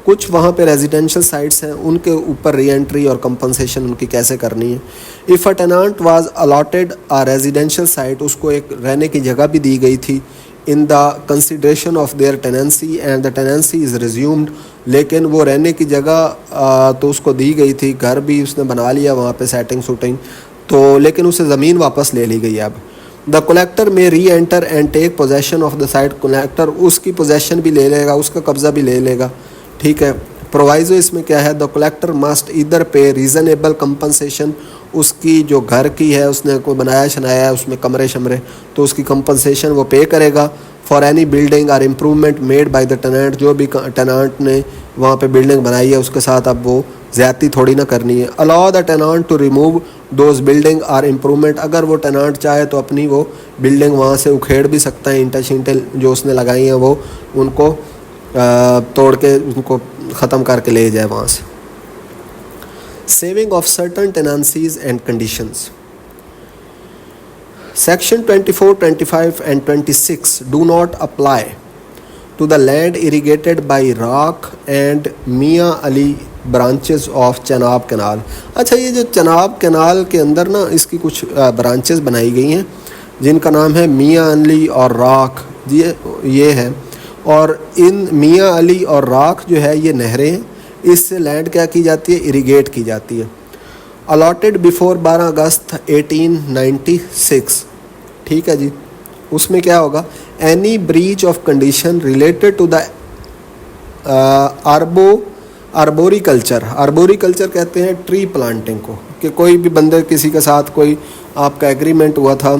Speaker 1: کچھ وہاں پہ ریزیڈینشیل سائٹس ہیں, ان کے اوپر ری انٹری اور کمپنسیشن ان کی کیسے کرنی ہے. If a tenant was allotted a residential site, اس کو ایک رہنے کی جگہ بھی دی گئی تھی, in the consideration of their tenancy and the tenancy is resumed, لیکن وہ رہنے کی جگہ تو اس کو دی گئی تھی, گھر بھی اس نے بنا لیا وہاں پہ سیٹنگ سوٹنگ, تو لیکن اسے زمین واپس لے لی گئی. اب the collector may re inter and take possession of the site, collector اس کی پوزیشن بھی لے لے گا, اس کا قبضہ بھی لے لے گا. ٹھیک ہے. پرووائزو اس میں کیا ہے, the collector must either pay reasonable compensation, اس کی جو گھر کی ہے اس نے کوئی بنایا شنایا ہے اس میں کمرے شمرے, تو اس کی کمپنسیشن وہ پے کرے گا. فار اینی بلڈنگ اور امپروومنٹ میڈ بائی دا ٹینانٹ, جو بھی ٹینانٹ نے وہاں پہ بلڈنگ بنائی ہے اس کے ساتھ اب وہ زیادتی تھوڑی نہ کرنی ہے. الاؤ دا ٹینانٹ ٹو ریموو دوز بلڈنگ اور امپروومنٹ, اگر وہ ٹینانٹ چاہے تو اپنی وہ بلڈنگ وہاں سے اکھیڑ بھی سکتا ہے, اینٹیں شینٹیں جو اس نے لگائی ہیں وہ ان کو توڑ کے ان کو ختم کر کے لے جائے وہاں سے. Saving of certain tenancies and conditions. Section 24, 25 and 26 do not apply to the land irrigated by Rakh and Mian Ali branches of Chenab Canal. اچھا, یہ جو چناب کینال کے اندر نا اس کی کچھ برانچز بنائی گئی ہیں جن کا نام ہے میاں علی اور راکھ, یہ ہے, اور ان میاں علی اور راکھ جو ہے یہ نہریں ہیں, اس سے لینڈ کیا کی جاتی ہے, اریگیٹ کی جاتی ہے. Allotted before 12 August 1896. ٹھیک ہے جی. اس میں کیا ہوگا, any breach of condition related to the arboriculture کہتے ہیں ٹری پلانٹنگ کو, کہ کوئی بھی بندے کسی کے ساتھ کوئی آپ کا ایگریمنٹ ہوا تھا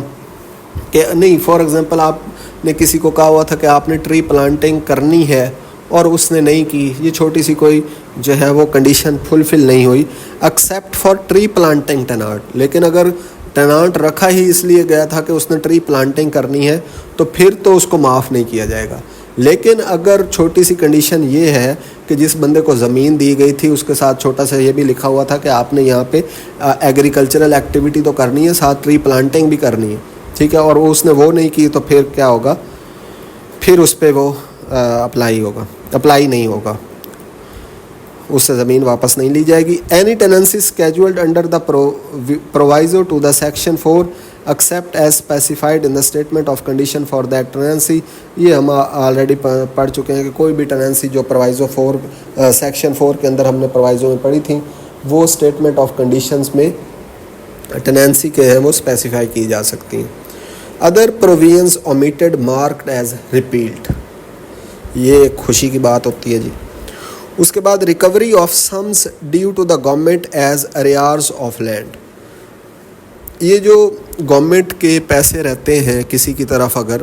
Speaker 1: کہ نہیں, فار ایگزامپل آپ نے کسی کو کہا ہوا تھا کہ آپ نے ٹری پلانٹنگ کرنی ہے اور اس نے نہیں کی, یہ چھوٹی سی کوئی جو ہے وہ کنڈیشن فلفل نہیں ہوئی, ایکسیپٹ فار ٹری پلانٹنگ ٹینانٹ. لیکن اگر ٹینانٹ رکھا ہی اس لیے گیا تھا کہ اس نے ٹری پلانٹنگ کرنی ہے تو پھر تو اس کو معاف نہیں کیا جائے گا. لیکن اگر چھوٹی سی کنڈیشن یہ ہے کہ جس بندے کو زمین دی گئی تھی اس کے ساتھ چھوٹا سا یہ بھی لکھا ہوا تھا کہ آپ نے یہاں پہ ایگریکلچرل ایکٹیویٹی تو کرنی ہے, ساتھ ٹری پلانٹنگ بھی کرنی ہے, ٹھیک ہے, اور اس نے وہ نہیں کی, تو پھر کیا ہوگا, پھر اس پہ وہ اپلائی نہیں ہوگا, اس سے زمین واپس نہیں لی جائے گی. Any tenancy scheduled under the proviso to the section 4 except as specified in the statement of condition for that tenancy. یہ ہم آلریڈی پڑھ چکے ہیں کہ کوئی بھی ٹیننسی جو پرووائزو 4 سیکشن 4 کے اندر ہم نے پرووائزو میں پڑھی تھیں, وہ اسٹیٹمنٹ آف کنڈیشنز میں ٹیننسی کے ہیں وہ اسپیسیفائی کی جا سکتی ہیں. Other provisions omitted marked as repealed, یہ ایک خوشی کی بات ہوتی ہے جی. اس کے بعد recovery of sums due to the government as arrears of land. یہ جو گورنمنٹ کے پیسے رہتے ہیں کسی کی طرف, اگر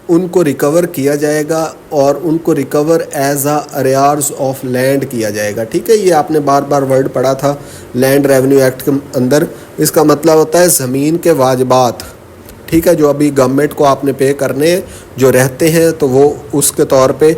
Speaker 1: ان کو ریکور کیا جائے گا اور ان کو recover as a arrears of land کیا جائے گا. ٹھیک ہے, یہ آپ نے بار بار ورڈ پڑھا تھا لینڈ ریونیو ایکٹ کے اندر. اس کا مطلب ہوتا ہے زمین کے واجبات, ٹھیک ہے, جو ابھی گورنمنٹ کو آپ نے پے کرنے ہیں, جو رہتے ہیں تو وہ اس کے طور پہ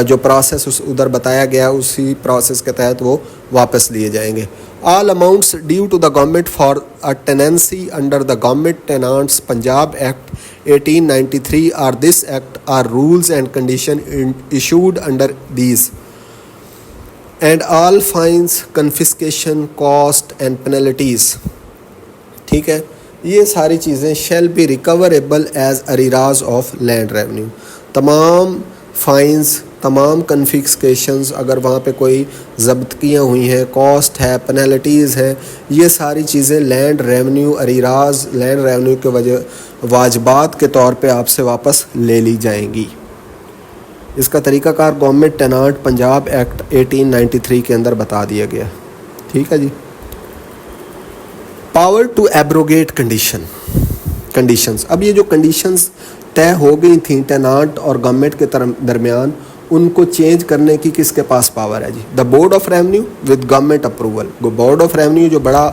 Speaker 1: جو پروسیس ادھر بتایا گیا اسی پروسیس کے تحت وہ واپس لیے جائیں گے. All amounts due to the government for a tenancy under the government tenants Punjab act 1893 اور this act or rules and condition issued under these. And all fines confiscation cost and penalties. ٹھیک ہے, یہ ساری چیزیں shall be recoverable as arrears of land revenue. تمام fines, تمام confiscations, اگر وہاں پہ کوئی ضبطگیاں ہوئی ہیں, کاسٹ ہے, پینلٹیز ہے, یہ ساری چیزیں لینڈ ریونیو اریراز, لینڈ ریونیو کے واجبات کے طور پہ آپ سے واپس لے لی جائیں گی. اس کا طریقہ کار گورنمنٹ ٹینانٹ پنجاب ایکٹ 1893 کے اندر بتا دیا گیا. ٹھیک ہے جی. Power to abrogate conditions. اب یہ جو کنڈیشنز طے ہو گئی تھیں ٹینانٹ اور گورنمنٹ کے درمیان, ان کو چینج کرنے کی کس کے پاس پاور ہے جی؟ The board of revenue with government approval. Board of revenue جو بڑا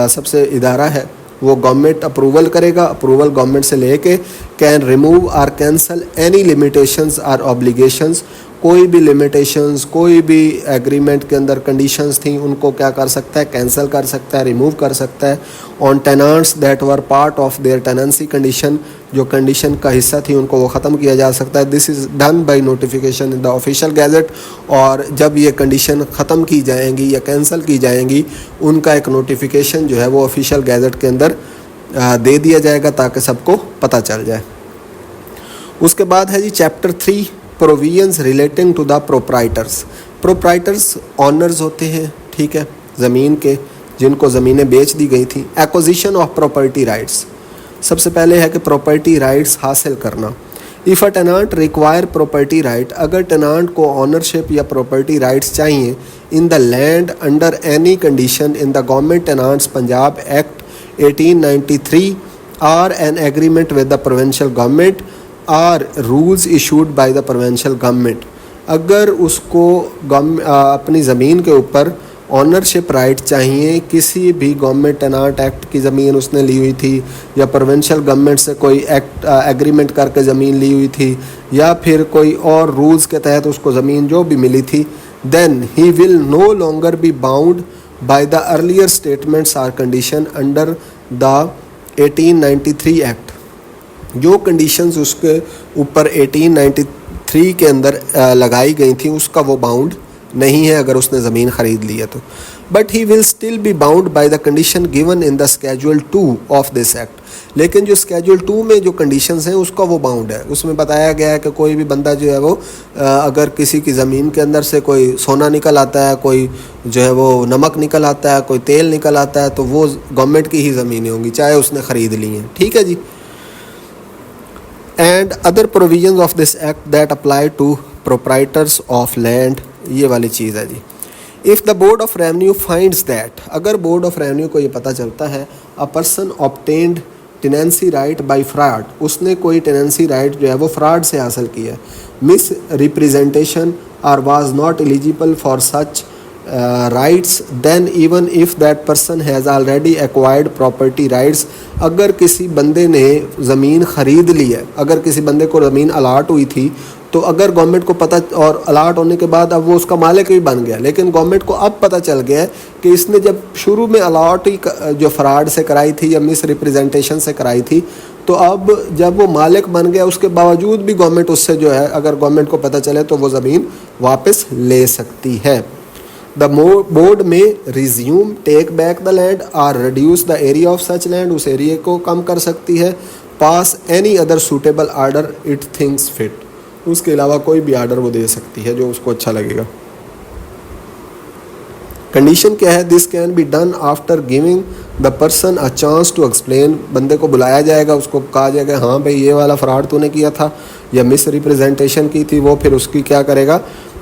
Speaker 1: سب سے ادارہ ہے, وہ گورنمنٹ اپروول کرے گا. اپروول گورنمنٹ سے لے کے کین ریموو اور کینسل اینی لمیٹیشنز اور آبلیگیشنز. کوئی بھی لمیٹیشنز, کوئی بھی ایگریمنٹ کے اندر کنڈیشنز تھیں, ان کو کیا کر سکتا ہے؟ کینسل کر سکتا ہے, ریموو کر سکتا ہے. On tenants that were part of their tenancy condition, جو کنڈیشن کا حصہ تھی ان کو وہ ختم کیا جا سکتا ہے. This is done by notification in the official gazette. اور جب یہ کنڈیشن ختم کی جائیں گی یا کینسل کی جائیں گی, ان کا ایک نوٹیفیکیشن جو ہے وہ آفیشیل گیزٹ کے اندر دے دیا جائے گا تاکہ سب کو پتہ چل جائے. اس کے بعد ہے جی chapter 3 provisions relating to the proprietors. Proprietors owners ہوتے ہیں, ٹھیک ہے, زمین کے, جن کو زمینیں بیچ دی گئی تھیں. Acquisition of property rights. سب سے پہلے ہے کہ پراپرٹی رائٹس حاصل کرنا. If a tenant require property right, اگر ٹینانٹ کو آنرشپ یا پراپرٹی رائٹس چاہیے in the land under any condition in the government tenants Punjab act 1893 اور an agreement with the provincial government اور rules issued by the provincial government. اگر اس کو اپنی زمین کے اوپر آنرشپ رائٹ چاہیے, کسی بھی گورنمنٹ ٹینانٹ ایکٹ کی زمین اس نے لی ہوئی تھی, یا پروونشل گورنمنٹ سے کوئی ایگریمنٹ کر کے زمین لی ہوئی تھی, یا پھر کوئی اور رولز کے تحت اس کو زمین جو بھی ملی تھی, then he will no longer be bound by the earlier statements are condition under the 1893 act. جو کنڈیشنز اس کے اوپر 1893 کے اندر لگائی گئی تھیں اس کا وہ باؤنڈ نہیں ہے اگر اس نے زمین خرید لی ہے تو. But he will still be bound by the condition given in the schedule 2 of this act. لیکن جو اسکیجول 2 میں جو کنڈیشنز ہیں اس کا وہ باؤنڈ ہے. اس میں بتایا گیا ہے کہ کوئی بھی بندہ جو ہے وہ اگر کسی کی زمین کے اندر سے کوئی سونا نکل آتا ہے, کوئی جو ہے وہ نمک نکل آتا ہے, کوئی تیل نکل آتا ہے, تو وہ گورنمنٹ کی ہی زمینیں ہوں گی چاہے اس نے خرید لی ہیں. ٹھیک ہے جی. And other provisions of this act that apply to proprietors of land, یہ والی چیز ہے جی. If the board of revenue finds that, اگر بورڈ آف ریونیو کو یہ پتہ چلتا ہے a person obtained tenancy right by fraud, اس نے کوئی ٹیننسی رائٹ جو ہے وہ فراڈ سے حاصل کیا ہے, مس ریپریزنٹیشن اور was not eligible for such rights, then even if that person has already acquired property rights. اگر کسی بندے نے زمین خرید لی ہے, اگر کسی بندے کو زمین الاٹ ہوئی تھی, تو اگر گورنمنٹ کو پتہ, اور الاٹ ہونے کے بعد اب وہ اس کا مالک بھی بن گیا, لیکن گورنمنٹ کو اب پتہ چل گیا ہے کہ اس نے جب شروع میں الاٹ جو فراڈ سے کرائی تھی یا مس ریپریزنٹیشن سے کرائی تھی, تو اب جب وہ مالک بن گیا اس کے باوجود بھی گورنمنٹ اس سے جو ہے, اگر گورنمنٹ کو پتہ چلے تو وہ زمین واپس لے سکتی ہے. The board may resume take back the land اور reduce the area of such land, اس ایریا کو کم کر سکتی ہے. Pass any other suitable order it thinks fit, اس کے علاوہ کوئی بھی آرڈر وہ دے سکتی ہے جو اس کو اچھا لگے گا. کنڈیشن کیا ہے؟ This can be done after giving the person a chance to explain. بندے کو بلایا جائے گا, اس کو کہا جائے گا ہاں بھائی یہ والا فراڈ تو نے کیا تھا یا مس ریپریزنٹیشن کی تھی, وہ پھر اس کی کیا کرے گا,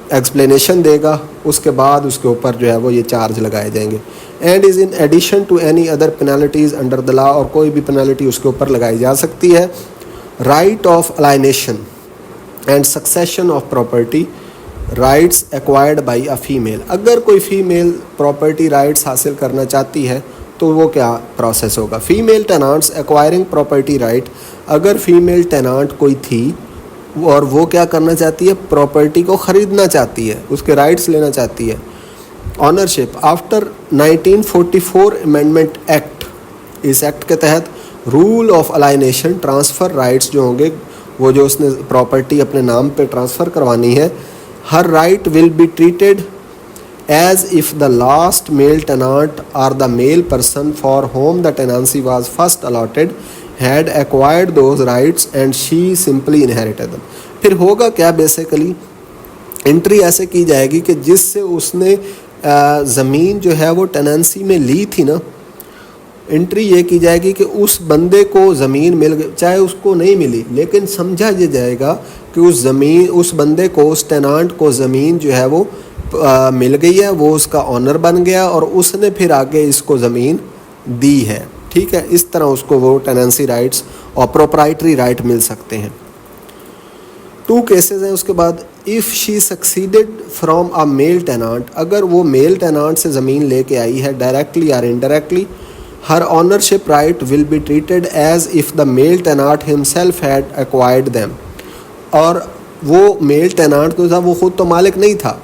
Speaker 1: ایکسپلینیشن دے گا. اس کے بعد اس کے اوپر جو ہے وہ یہ چارج لگائے جائیں گے. And is in addition to any other penalties under the law, اور کوئی بھی پینالٹی اس کے اوپر لگائی جا سکتی ہے. Right of alienation and succession of property rights acquired by a female. اگر کوئی فیمیل پراپرٹی رائٹس حاصل کرنا چاہتی ہے تو وہ کیا پروسیس ہوگا؟ Female tenants acquiring property right. اگر فیمیل ٹینانٹ کوئی تھی اور وہ کیا کرنا چاہتی ہے, پراپرٹی کو خریدنا چاہتی ہے, اس کے رائٹس لینا چاہتی ہے. آنرشپ آفٹر 1944 امینڈمنٹ ایکٹ, اس ایکٹ کے تحت رول آف الائنیشن ٹرانسفر رائٹس جو ہوں گے, وہ جو اس نے پراپرٹی اپنے نام پہ ٹرانسفر کروانی ہے, ہر right will be treated as if the last male tenant or the male person for whom the tenancy was first allotted had acquired those rights and she simply inherited them. پھر ہوگا کیا basically entry ایسے کی جائے گی کہ جس سے اس نے زمین جو ہے وہ ٹیننسی میں لی تھی نا، انٹری یہ کی جائے گی کہ اس بندے کو زمین مل گئی، چاہے اس کو نہیں ملی لیکن سمجھا یہ جائے گا کہ اس بندے کو، اس ٹینانٹ کو زمین جو ہے وہ مل گئی ہے، وہ اس کا آنر بن گیا اور اس نے پھر آگے اس کو زمین دی ہے. ٹھیک ہے، اس طرح اس کو وہ ٹیننسی رائٹس اور پروپرائٹری رائٹ مل سکتے ہیں. 2 کیسز ہیں اس کے بعد. If she سکسیڈڈ from a male ٹینانٹ، اگر وہ میل ٹینانٹ سے زمین لے کے آئی ہے ڈائریکٹلی اور indirectly, her ownership right will be treated as if the male tenant himself had acquired them. اور وہ میل ٹینانٹ جو تھا وہ خود تو مالک نہیں تھا،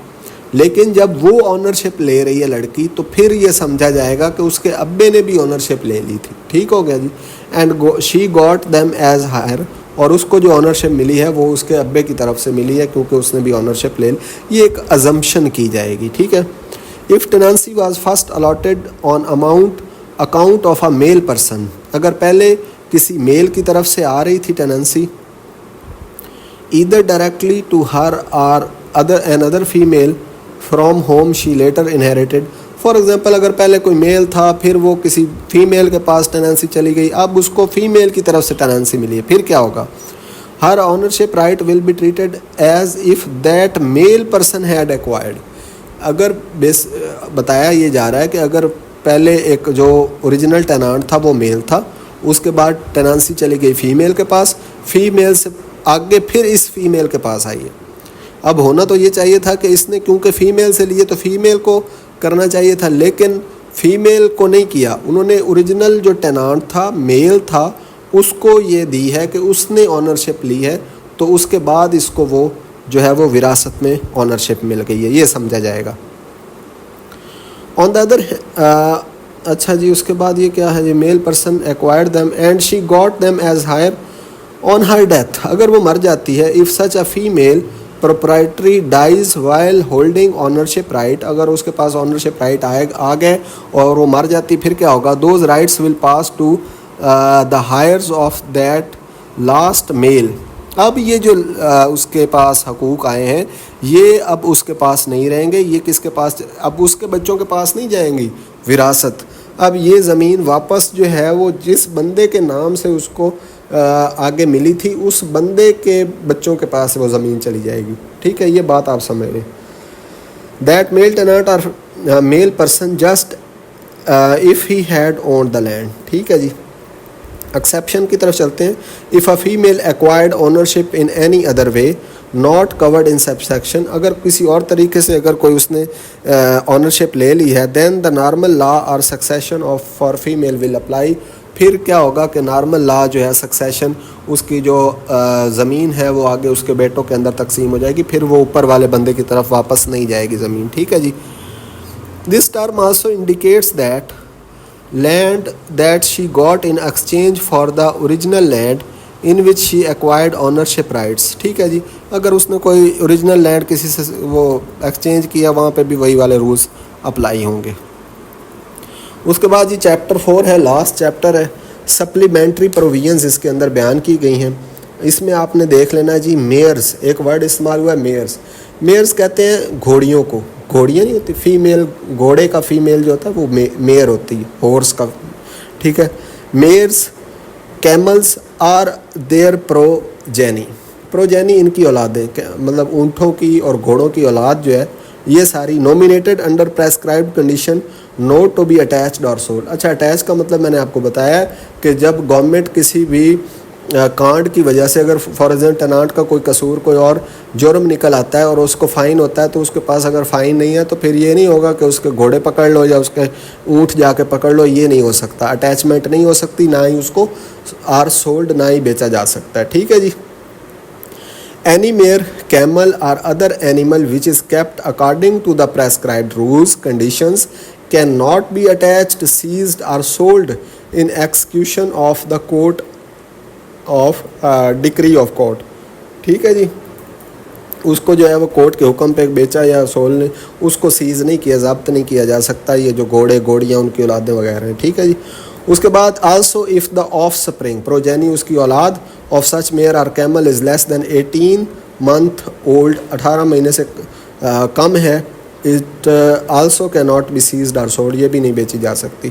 Speaker 1: لیکن جب وہ اونرشپ لے رہی ہے لڑکی تو پھر یہ سمجھا جائے گا کہ اس کے ابے نے بھی اونرشپ لے لی تھی. ٹھیک ہو گیا جی. And she got them as heir, اور اس کو جو اونرشپ ملی ہے وہ اس کے ابے کی طرف سے ملی ہے کیونکہ اس نے بھی اونرشپ لے لی. یہ ایک ازمپشن کی جائے گی. ٹھیک ہے. If tenancy was first allotted on account of a male person, اگر پہلے کسی میل کی طرف سے آ رہی تھی Tennessee either directly to her or another female from whom she later inherited. For example اگر پہلے کوئی میل تھا پھر وہ کسی فیمیل کے پاس ٹیننسی چلی گئی، اب اس کو فیمیل کی طرف سے ٹیننسی ملی ہے، پھر کیا ہوگا؟ Her ownership right will be treated as if that male person had acquired. اگر بتایا یہ جا رہا ہے کہ اگر پہلے ایک جو اوریجنل ٹینانٹ تھا وہ میل تھا، اس کے بعد ٹیننسی چلی گئی فیمیل کے پاس، فیمیل سے آگے پھر اس فیمیل کے پاس آئی ہے. اب ہونا تو یہ چاہیے تھا کہ اس نے کیونکہ فیمیل سے لیے تو فیمیل کو کرنا چاہیے تھا، لیکن فیمیل کو نہیں کیا. انہوں نے اوریجنل جو ٹینانٹ تھا میل تھا اس کو یہ دی ہے کہ اس نے اونرشپ لی ہے، تو اس کے بعد اس کو وہ جو ہے وہ وراثت میں اونرشپ مل گئی ہے، یہ سمجھا جائے گا. آن دا ادر اچھا جی، اس کے بعد یہ کیا ہے جی؟ Male person acquired them and she got them as heir on her death. اگر وہ مر جاتی ہے، if such a female proprietary dies while holding ownership right, اگر اس کے پاس اونرشپ رائٹ آ گئے اور وہ مر جاتی، پھر کیا ہوگا؟ Those rights will pass to the heirs of that last male. اب یہ جو اس کے پاس حقوق آئے ہیں یہ اب اس کے پاس نہیں رہیں گے، یہ کس کے پاس؟ اب اس کے بچوں کے پاس نہیں جائیں گی وراثت. اب یہ زمین واپس جو ہے وہ جس بندے کے نام سے اس کو آگے ملی تھی اس بندے کے بچوں کے پاس وہ زمین چلی جائے گی. ٹھیک ہے، یہ بات آپ سمجھ لیں. دیٹ میل ٹینانٹ اور male person just if he had own the land. ٹھیک ہے جی. ایکسیپشن کی طرف چلتے ہیں. If a female acquired ownership in any other way not covered in subsection, اگر کسی اور طریقے سے اگر کوئی اس نے اونرشپ لے لی ہے، دین دا نارمل لا اور succession of for female will apply. پھر کیا ہوگا کہ نارمل لا جو ہے سکسیشن، اس کی جو زمین ہے وہ آگے اس کے بیٹوں کے اندر تقسیم ہو جائے گی، پھر وہ اوپر والے بندے کی طرف واپس نہیں جائے گی زمین. ٹھیک ہے جی. This term also indicates that land that she got in exchange for the original land in which she acquired ownership rights. ٹھیک ہے جی. اگر اس نے کوئی اوریجنل لینڈ کسی سے وہ ایکسچینج کیا، وہاں پہ بھی وہی والے رولز اپلائی ہوں گے. اس کے بعد جی چیپٹر 4 ہے، لاسٹ چیپٹر ہے. سپلیمنٹری پروویژنز اس کے اندر بیان کی گئی ہیں. اس میں آپ نے دیکھ لینا جی میئرز، ایک ورڈ استعمال ہوا ہے میئرز. میئرز کہتے ہیں گھوڑیوں کو، گھوڑیاں نہیں ہوتی، فیمیل گھوڑے کا فیمیل جو ہوتا ہے وہ میئر ہوتی ہے، ہورس کا. ٹھیک ہے. میئرز کیملز آر دیئر پروجینی، پروجینی ان کی اولادیں، مطلب اونٹوں کی اور گھوڑوں کی اولاد جو ہے یہ ساری nominated under prescribed condition not to be attached اور سولڈ. اچھا، اٹیچ کا مطلب میں نے آپ کو بتایا ہے کہ جب گورنمنٹ کسی بھی کانڈ کی وجہ سے اگر فار ایگزامپل ٹینانٹ کا کوئی قصور، کوئی اور جرم نکل آتا ہے اور اس کو فائن ہوتا ہے، تو اس کے پاس اگر فائن نہیں ہے تو پھر یہ نہیں ہوگا کہ اس کے گھوڑے پکڑ لو یا اس کے اونٹ جا کے پکڑ لو، یہ نہیں ہو سکتا. اٹیچمنٹ نہیں ہو سکتی، نہ ہی اس کو آر سولڈ، نہ ہی بیچا جا سکتا ہے. ٹھیک ہے جی. Any mare, camel or other animal which is kept according to the prescribed rules, conditions cannot be attached, seized or sold in execution of the court of decree of court. ٹھیک ہے جی. اس کو جو ہے وہ کورٹ کے حکم پہ بیچا یا سول نے اس کو سیز نہیں کیا, ضبط نہیں کیا جا سکتا. یہ جو گھوڑے گھوڑیاں ان کی اولادیں وغیرہ ہیں, ٹھیک ہے جی. اس کے بعد also if the offspring progeny, اس کی اولاد آف سچ میئر اور camel is less than 18 month old, 18 مہینے سے کم ہے, اٹ آلسو کی ناٹ بی سیزڈ اور سولڈ, یہ بھی نہیں بیچی جا سکتی.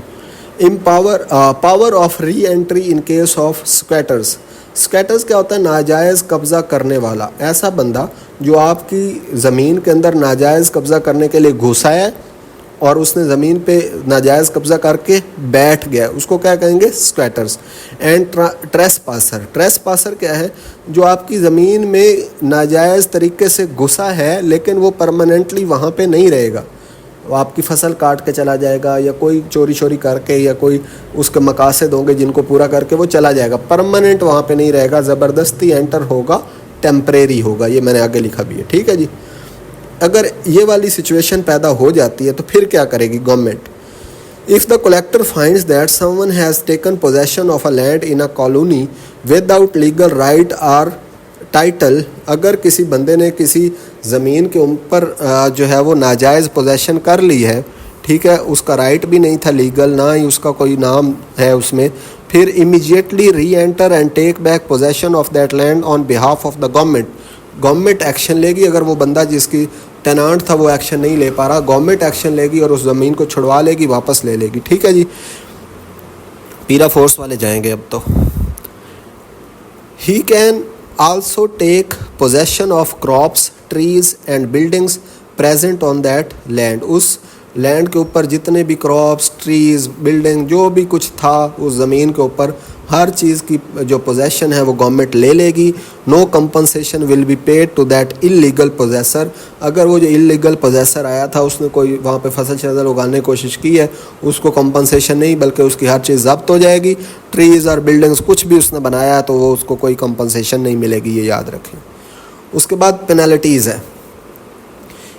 Speaker 1: Power of re entry in case of squatters. Squatters کیا ہوتا ہے؟ ناجائز قبضہ کرنے والا, ایسا بندہ جو آپ کی زمین کے اندر ناجائز قبضہ کرنے کے لیے گھسا ہے اور اس نے زمین پہ ناجائز قبضہ کر کے بیٹھ گیا, اس کو کیا کہیں گے؟ Squatters. And trespasser. Trespasser کیا ہے؟ جو آپ کی زمین میں ناجائز طریقے سے گھسا ہے لیکن وہ پرماننٹلی وہاں پہ نہیں رہے گا, وہ آپ کی فصل کاٹ کے چلا جائے گا یا کوئی چوری کر کے یا کوئی اس کے مقاصد ہوں گے جن کو پورا کر کے وہ چلا جائے گا, پرماننٹ وہاں پہ نہیں رہے گا, زبردستی انٹر ہوگا, ٹیمپریری ہوگا. یہ میں نے آگے لکھا بھی ہے, ٹھیک ہے جی. اگر یہ والی سچویشن پیدا ہو جاتی ہے تو پھر کیا کرے گی government? If the collector finds that someone has taken possession of a land in a colony without legal right or title, اگر کسی بندے نے کسی زمین کے اوپر جو ہے وہ ناجائز پوزیشن کر لی ہے, ٹھیک ہے, اس کا رائٹ بھی نہیں تھا لیگل, نہ ہی اس کا کوئی نام ہے اس میں, پھر immediately re inter and take back possession of that land on behalf of the government. Government action لے گی. اگر وہ بندہ جس کی ٹینانٹ تھا وہ ایکشن نہیں لے پا رہا, گورنمنٹ ایکشن لے گی اور اس زمین کو چھڑوا لے گی, واپس لے لے گی, ٹھیک ہے جی. پیرا فورس والے جائیں گے اب تو. He can also take possession of crops, trees and buildings present on that land. اس لینڈ کے اوپر جتنے بھی کراپس, ٹریز, بلڈنگ, جو بھی کچھ تھا اس زمین کے اوپر, ہر چیز کی جو پوزیشن ہے وہ گورنمنٹ لے لے گی. No compensation will be paid to that illegal possessor. اگر وہ جو انلیگل پوزیسر آیا تھا اس نے کوئی وہاں پہ فصل شصل اگانے کی کوشش کی ہے, اس کو کمپنسیشن نہیں بلکہ اس کی ہر چیز ضبط ہو جائے گی. ٹریز اور بلڈنگس کچھ بھی اس نے بنایا ہے تو وہ اس کو کوئی کمپنسیشن نہیں ملے گی, یہ یاد رکھیں. اس کے بعد پینالٹیز ہے.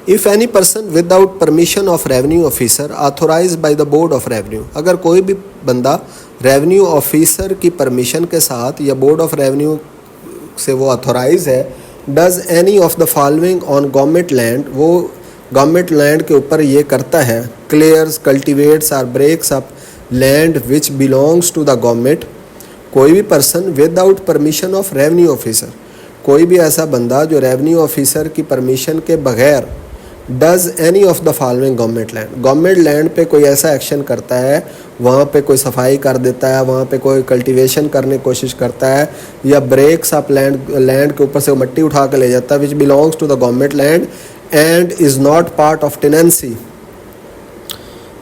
Speaker 1: If any person without permission of revenue officer authorized by the board of revenue, اگر کوئی بھی بندہ ریونیو آفیسر کی پرمیشن کے ساتھ یا بورڈ آف ریونیو سے وہ اتھورائز ہے, does any of the following on government land, وہ گورنمنٹ لینڈ کے اوپر یہ کرتا ہے, کلیئرز, کلٹیویٹس اور breaks up land which belongs to the government. کوئی بھی person without permission of revenue officer, کوئی بھی ایسا بندہ جو ریونیو آفیسر کی پرمیشن کے بغیر does any of the following government land, government land پہ کوئی ایسا ایکشن کرتا ہے, وہاں پہ کوئی صفائی کر دیتا ہے, وہاں پہ کوئی کلٹیویشن کرنے کی کوشش کرتا ہے, یا بریکس اپ لینڈ کے اوپر سے مٹی اٹھا کے لے جاتا ہے, which belongs to the government land and is not part of tenancy,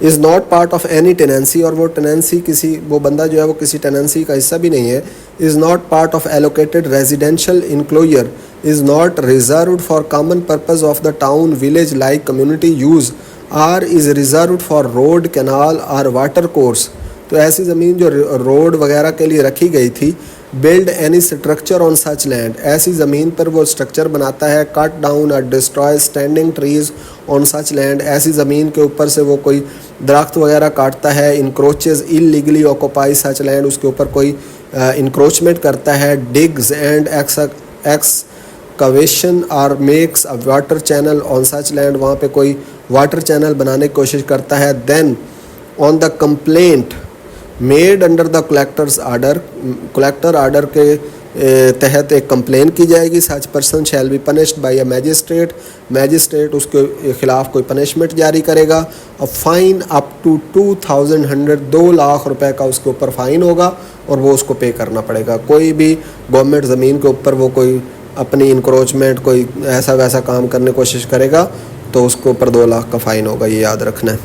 Speaker 1: is not part of any tenancy, اور وہ ٹیننسی کسی, وہ بندہ جو ہے وہ کسی ٹیننسی کا حصہ بھی نہیں ہے. از not part of allocated residential enclosure, is not reserved for common purpose of the town, village like community use, or is reserved for road, canal or water course. تو ایسی زمین جو روڈ وغیرہ کے لیے رکھی گئی تھی, build any structure on such land, ایسی زمین پر وہ اسٹرکچر بناتا ہے, cut down or destroy standing trees on such land, ایسی زمین کے اوپر سے وہ کوئی درخت وغیرہ کاٹتا ہے, encroaches illegally occupy such land, اس کے اوپر کوئی انکروچمنٹ کرتا ہے, digs and excavation or makes a water channel on such land, وہاں پہ کوئی واٹر چینل بنانے کی کوشش کرتا ہے, then on the complaint made under the collector's order, collector order کے تحت ایک کمپلین کی جائے گی, such person shall be punished by a magistrate, magistrate اس کے خلاف کوئی پنشمنٹ جاری کرے گا, a fine up to 2,100, 2 lakh روپے کا اس کے اوپر فائن ہوگا اور وہ اس کو پے کرنا پڑے گا. کوئی بھی گورنمنٹ زمین کے اوپر وہ کوئی اپنی انکروچمنٹ کوئی ایسا ویسا کام کرنے کی کوشش کرے گا تو اس کے اوپر 2 لاکھ کا فائن ہوگا, یہ یاد رکھنا ہے.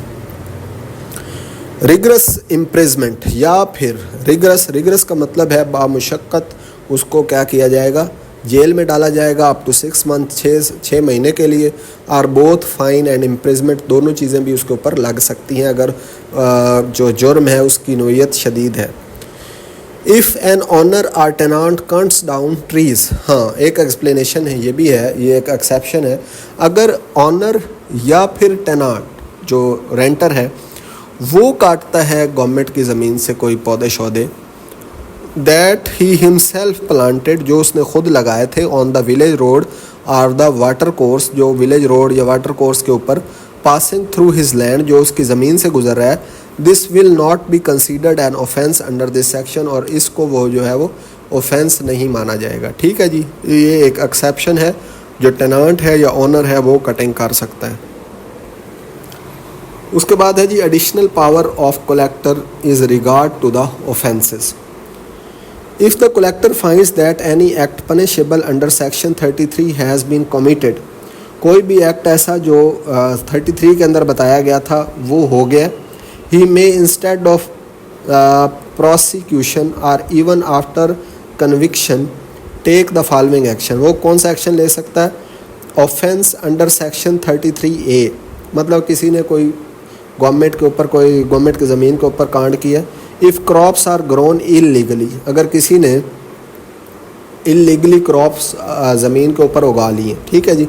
Speaker 1: ریگرس امپریزمنٹ یا پھر ریگرس کا مطلب ہے بامشقت اس کو کیا کیا جائے گا, جیل میں ڈالا جائے گا اپ ٹو 6 months, 6 مہینے کے لیے, اور بوتھ فائن اینڈ امپریزمنٹ دونوں چیزیں بھی اس کے اوپر لگ سکتی ہیں اگر جو جرم ہے اس کی نوعیت شدید ہے. If an owner or tenant cuts down trees, ہاں ایک ایکسپلینیشن ہے, یہ بھی ہے, یہ ایک ایکسیپشن ہے. اگر آنر یا پھر ٹینانٹ جو رینٹر ہے وہ کاٹتا ہے گورنمنٹ کی زمین سے کوئی پودے شودے, that he himself planted, جو اس نے خود لگائے تھے, on the village road or the water course, جو village road یا water course کے اوپر, passing through his land, جو اس کی زمین سے گزر رہا ہے, this will not be considered an offense under this section, اور اس کو وہ جو ہے وہ offense نہیں مانا جائے گا. ٹھیک ہے جی, یہ ایک ایکسیپشن ہے, جو ٹینانٹ ہے یا اونر ہے وہ کٹنگ کر سکتا ہے. اس کے بعد ہے جی additional power of collector as regard to the offenses. If the collector finds that any act punishable under section 33 has been committed, کوئی بھی ایکٹ ایسا جو 33 کے اندر بتایا گیا تھا وہ ہو گیا, he may instead of prosecution or even after conviction take the following action. وہ کون سا ایکشن لے سکتا ہے؟ offense under section 33A, مطلب کسی نے کوئی گورنمنٹ کے اوپر, کوئی گورنمنٹ کی زمین کے اوپر کانڈ کیا. if crops are grown illegally, اگر کسی نے illegally crops زمین کے اوپر اگا لی ہیں, ٹھیک ہے جی,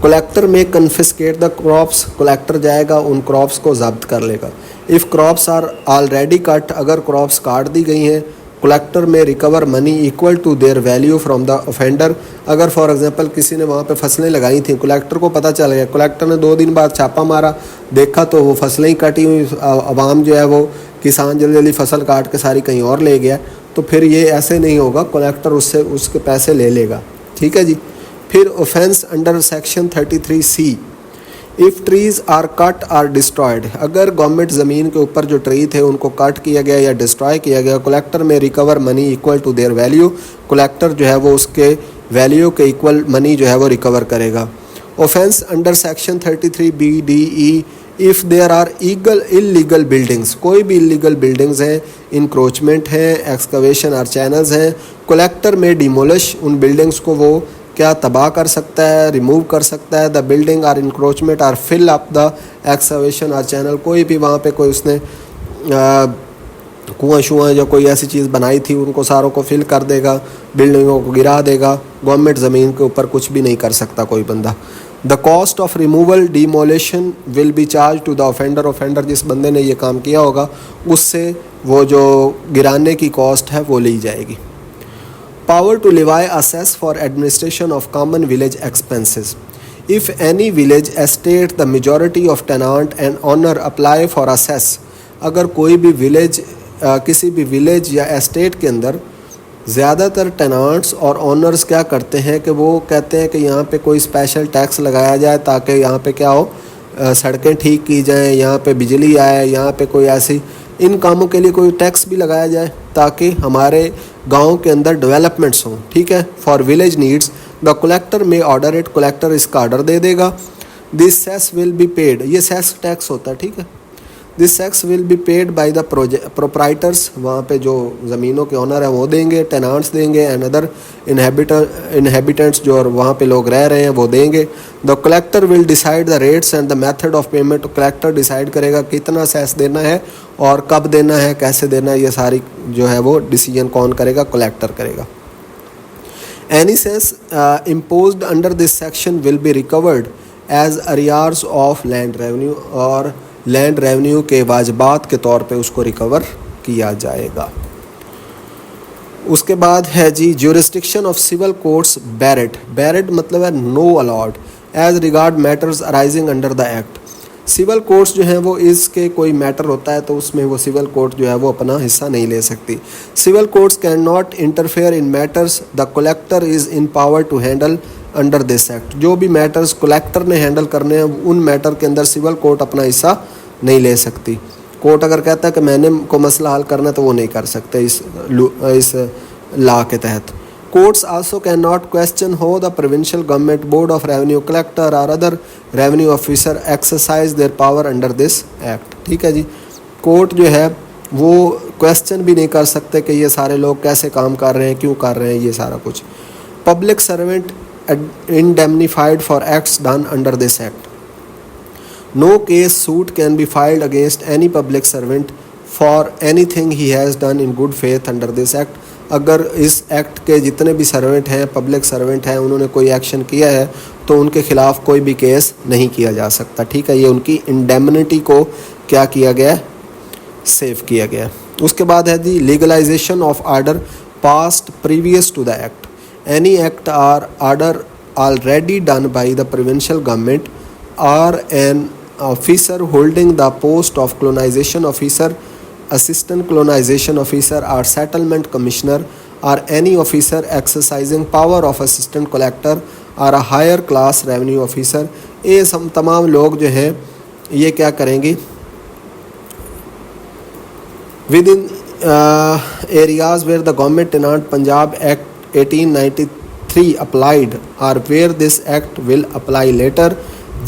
Speaker 1: کلیکٹر میں confiscate the crops, کلیکٹر جائے گا ان کراپس کو ضبط کر لے گا. if crops are already cut, اگر کراپس کاٹ دی گئی ہیں, کلیکٹر میں recover money equal to their value from the offender. اگر فار ایگزامپل کسی نے وہاں پہ فصلیں لگائی تھیں, کلیکٹر کو پتہ چل گیا, کلیکٹر نے 2 دن بعد چھاپا مارا, دیکھا تو وہ فصلیں ہی کٹی ہوئی, عوام جو ہے وہ کسان جلدی جلدی فصل کاٹ کے ساری کہیں اور لے گیا, تو پھر یہ ایسے نہیں ہوگا, کلیکٹر اس سے اس کے پیسے لے لے گا. ٹھیک ہے جی. پھر offense under section 33C, if trees are cut or destroyed, اگر گورنمنٹ زمین کے اوپر جو ٹری تھے ان کو کٹ کیا گیا یا ڈسٹرائے کیا گیا, کلیکٹر میں recover money equal to their value, collector جو ہے وہ اس کے ویلیو کے ایکول منی جو ہے وہ ریکور کرے گا. offense under section 33B-D-E, if there are illegal buildings, کوئی بھی illegal buildings ہیں, انکروچمنٹ ہیں, ایکسکویشن اور چینلز ہیں, کلیکٹر میں ڈیمولش, ان بلڈنگس کو وہ کیا تباہ کر سکتا ہے, ریموو کر سکتا ہے. دا بلڈنگ اور انکروچمنٹ اور فل اپ دا ایکسکویشن اور چینل, کوئی بھی وہاں پہ کوئی اس نے کنواں شواں یا کوئی ایسی چیز بنائی تھی ان کو ساروں کو فل کر دے گا, بلڈنگوں کو گرا دے گا. گورنمنٹ زمین کے اوپر کچھ بھی نہیں کر سکتا کوئی بندہ. The cost of removal demolition will be charge to the offender, offender جس بندے نے یہ کام کیا ہوگا اس سے وہ جو گرانے کی کاسٹ ہے وہ لی جائے گی. Power to levy assess for administration of common village expenses. If any village estate the majority of tenant and owner apply for assess, اگر کوئی بھی ولیج کسی بھی ولیج یا اسٹیٹ کے اندر زیادہ تر ٹینانٹس اور اونرز کیا کرتے ہیں کہ وہ کہتے ہیں کہ یہاں پہ کوئی اسپیشل ٹیکس لگایا جائے تاکہ یہاں پہ کیا ہو, سڑکیں ٹھیک کی جائیں, یہاں پہ بجلی آئے, یہاں پہ کوئی ایسی ان کاموں کے لیے کوئی ٹیکس بھی لگایا جائے تاکہ ہمارے گاؤں کے اندر ڈیولپمنٹس ہوں. ٹھیک ہے. For village needs the collector may order it, collector اس کا آرڈر دے دے گا. This cess will be paid, یہ سیس ٹیکس ہوتا ہے. ٹھیک ہے. This tax will be paid by the proprietors, وہاں پہ جو زمینوں کے اونر ہیں وہ دیں گے, ٹینانٹس دیں گے, اینڈ ادر انہیبیٹنٹس جو وہاں پہ لوگ رہ رہے ہیں وہ دیں گے. The collector will decide the rates and the method of payment, collector decide کرے گا کتنا سیس دینا ہے اور کب دینا ہے, کیسے دینا ہے, یہ ساری جو ہے وہ ڈیسیجن کون کرے گا؟ کلیکٹر کرے گا. Any cess imposed under this section will be recovered as arrears of land revenue, اور لینڈ ریونیو کے واجبات کے طور پہ اس کو ریکور کیا جائے گا. اس کے بعد ہے جی jurisdiction of civil courts barred. Barred مطلب ہے no allowed as regard matters arising under the act. Civil courts جو ہیں وہ اس کے کوئی میٹر ہوتا ہے تو اس میں وہ سول کورٹ جو ہے وہ اپنا حصہ نہیں لے سکتی. Civil courts can not interfere in matters the collector is in power to handle under this act. جو بھی میٹرز کلیکٹر نے ہینڈل کرنے ہیں ان میٹر کے اندر سول کورٹ اپنا حصہ نہیں لے سکتی. کورٹ اگر کہتا ہے کہ میں نے کو مسئلہ حل کرنا ہے تو وہ نہیں کر سکتے اس لا کے تحت. Courts also can not question how the provincial government board of revenue collector اور other revenue officer exercise their power under this act. ٹھیک ہے جی. کورٹ جو ہے وہ کویسچن بھی نہیں کر سکتے کہ یہ سارے لوگ کیسے کام کر رہے ہیں, کیوں کر رہے ہیں, یہ سارا کچھ. Public servant indemnified for acts done under this act. No case suit can be filed against any public servant for anything he has done in good faith under this act. اگر اس ایکٹ کے جتنے بھی servant ہیں, public servant ہیں, انہوں نے کوئی action کیا ہے تو ان کے خلاف کوئی بھی کیس نہیں کیا جا سکتا. ٹھیک ہے. یہ ان کی انڈیمنٹی کو کیا کیا گیا؟ سیو کیا گیا. اس کے بعد ہے جی legalization of order passed previous to the act. Any act or order already done by the provincial government or an officer holding the post of colonization officer, assistant colonization officer or settlement commissioner or any officer exercising power of assistant collector or a higher class revenue officer, یہ تمام لوگ جو ہیں یہ کیا کریں گے within areas where the government tenant Punjab Act 1893 applied or where this act will apply later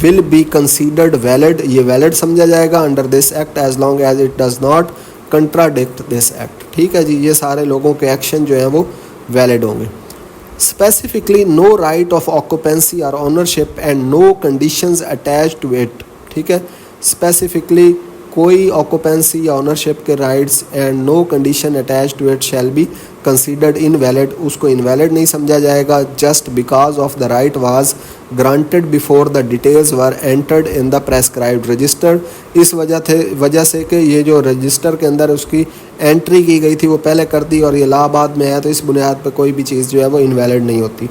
Speaker 1: will be considered valid. یہ valid سمجھا جائے گا under this act as long as it does not contradict this act. ٹھیک ہے جی, یہ سارے لوگوں کے action جو ہیں وہ ویلڈ ہوں گے. Specifically no right of occupancy or ownership and no conditions attached to it. ٹھیک ہے, specifically کوئی occupancy یا ownership کے rights and no condition attached to it shall be considered invalid. اس کو invalid نہیں سمجھا جائے گا just because of the right was granted before the details were entered in the prescribed register. اس وجہ سے کہ یہ جو رجسٹر کے اندر اس کی انٹری کی گئی تھی وہ پہلے کر دی اور یہ لا بعد میں ہے, تو اس بنیاد پہ کوئی بھی چیز جو ہے وہ invalid نہیں ہوتی.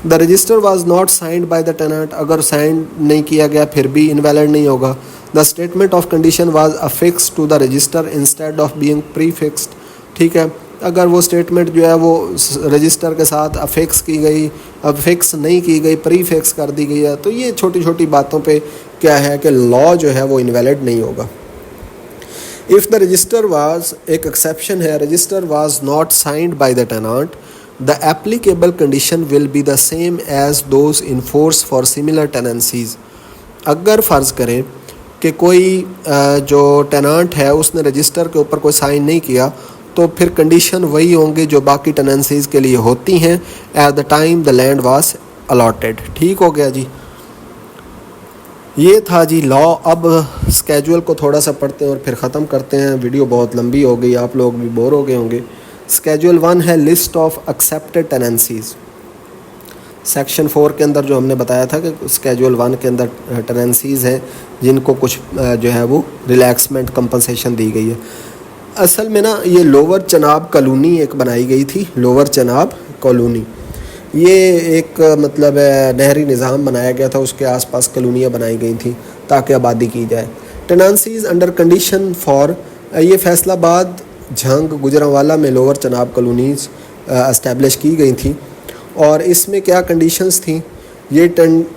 Speaker 1: The register was not signed by the tenant. اگر سائن نہیں کیا گیا پھر بھی invalid نہیں ہوگا. The statement of condition was affixed to the register instead of being prefixed. ٹھیک ہے, اگر وہ اسٹیٹمنٹ جو ہے وہ رجسٹر کے ساتھ افکس کی گئی, افکس نہیں کی گئی, پری فکس کر دی گئی ہے, تو یہ چھوٹی چھوٹی باتوں پہ کیا ہے کہ لا جو ہے وہ انویلڈ نہیں ہوگا. If the register was, ایک ایکسیپشن ہے, register was not signed by the tenant, the applicable condition will be the same as those in force for similar tenancies. اگر فرض کریں کہ کوئی جو ٹینانٹ ہے اس نے رجسٹر کے اوپر کوئی سائن نہیں کیا تو پھر کنڈیشن وہی ہوں گے جو باقی ٹیننسیز کے لیے ہوتی ہیں at the time the land was allotted. ٹھیک ہو گیا جی, یہ تھا جی لا. اب اسکیجول کو تھوڑا سا پڑھتے ہیں اور پھر ختم کرتے ہیں. ویڈیو بہت لمبی ہو گئی, آپ لوگ بھی بور ہو گئے ہوں گے. اسکیجول 1 ہے لسٹ آف ایکسیپٹڈ ٹیننسیز. سیکشن 4 کے اندر جو ہم نے بتایا تھا کہ اسکیجول 1 کے اندر ٹیننسیز ہیں جن کو کچھ جو ہے وہ ریلیکسمنٹ کمپنسیشن دی گئی ہے. اصل میں نا یہ لوور چناب کالونی ایک بنائی گئی تھی, لوور چناب کالونی. یہ ایک مطلب نہری نظام بنایا گیا تھا, اس کے آس پاس کالونیاں بنائی گئی تھیں تاکہ آبادی کی جائے. ٹیننسیز انڈر کنڈیشن فار, یہ فیصل آباد, جھنگ, گجرانوالہ میں لوور چناب کالونیز اسٹیبلش کی گئی تھیں. اور اس میں کیا کنڈیشنز تھیں, یہ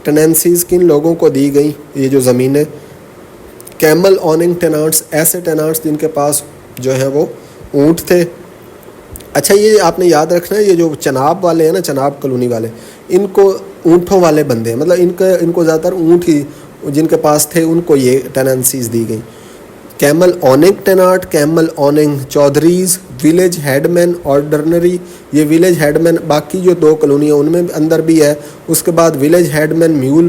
Speaker 1: ٹیننسیز کن لوگوں کو دی گئیں, یہ جو زمینیں, کیمل اوننگ ٹینانٹس, ایسے ٹینانٹس جن کے پاس جو ہے وہ اونٹ تھے. اچھا یہ آپ نے یاد رکھنا ہے, یہ جو چناب والے ہیں نا, چناب کالونی والے, ان کو اونٹوں والے بندے ہیں, مطلب ان کو زیادہ تر اونٹ ہی جن کے پاس تھے ان کو یہ ٹیننسیز دی گئیں. Camel owning tenant, camel owning چودھریز, ولیج ہیڈ مین آرڈنری, یہ ولیج ہیڈ مین باقی جو 2 کالونیاں ان میں اندر بھی ہے. اس کے بعد ولیج ہیڈ مین میول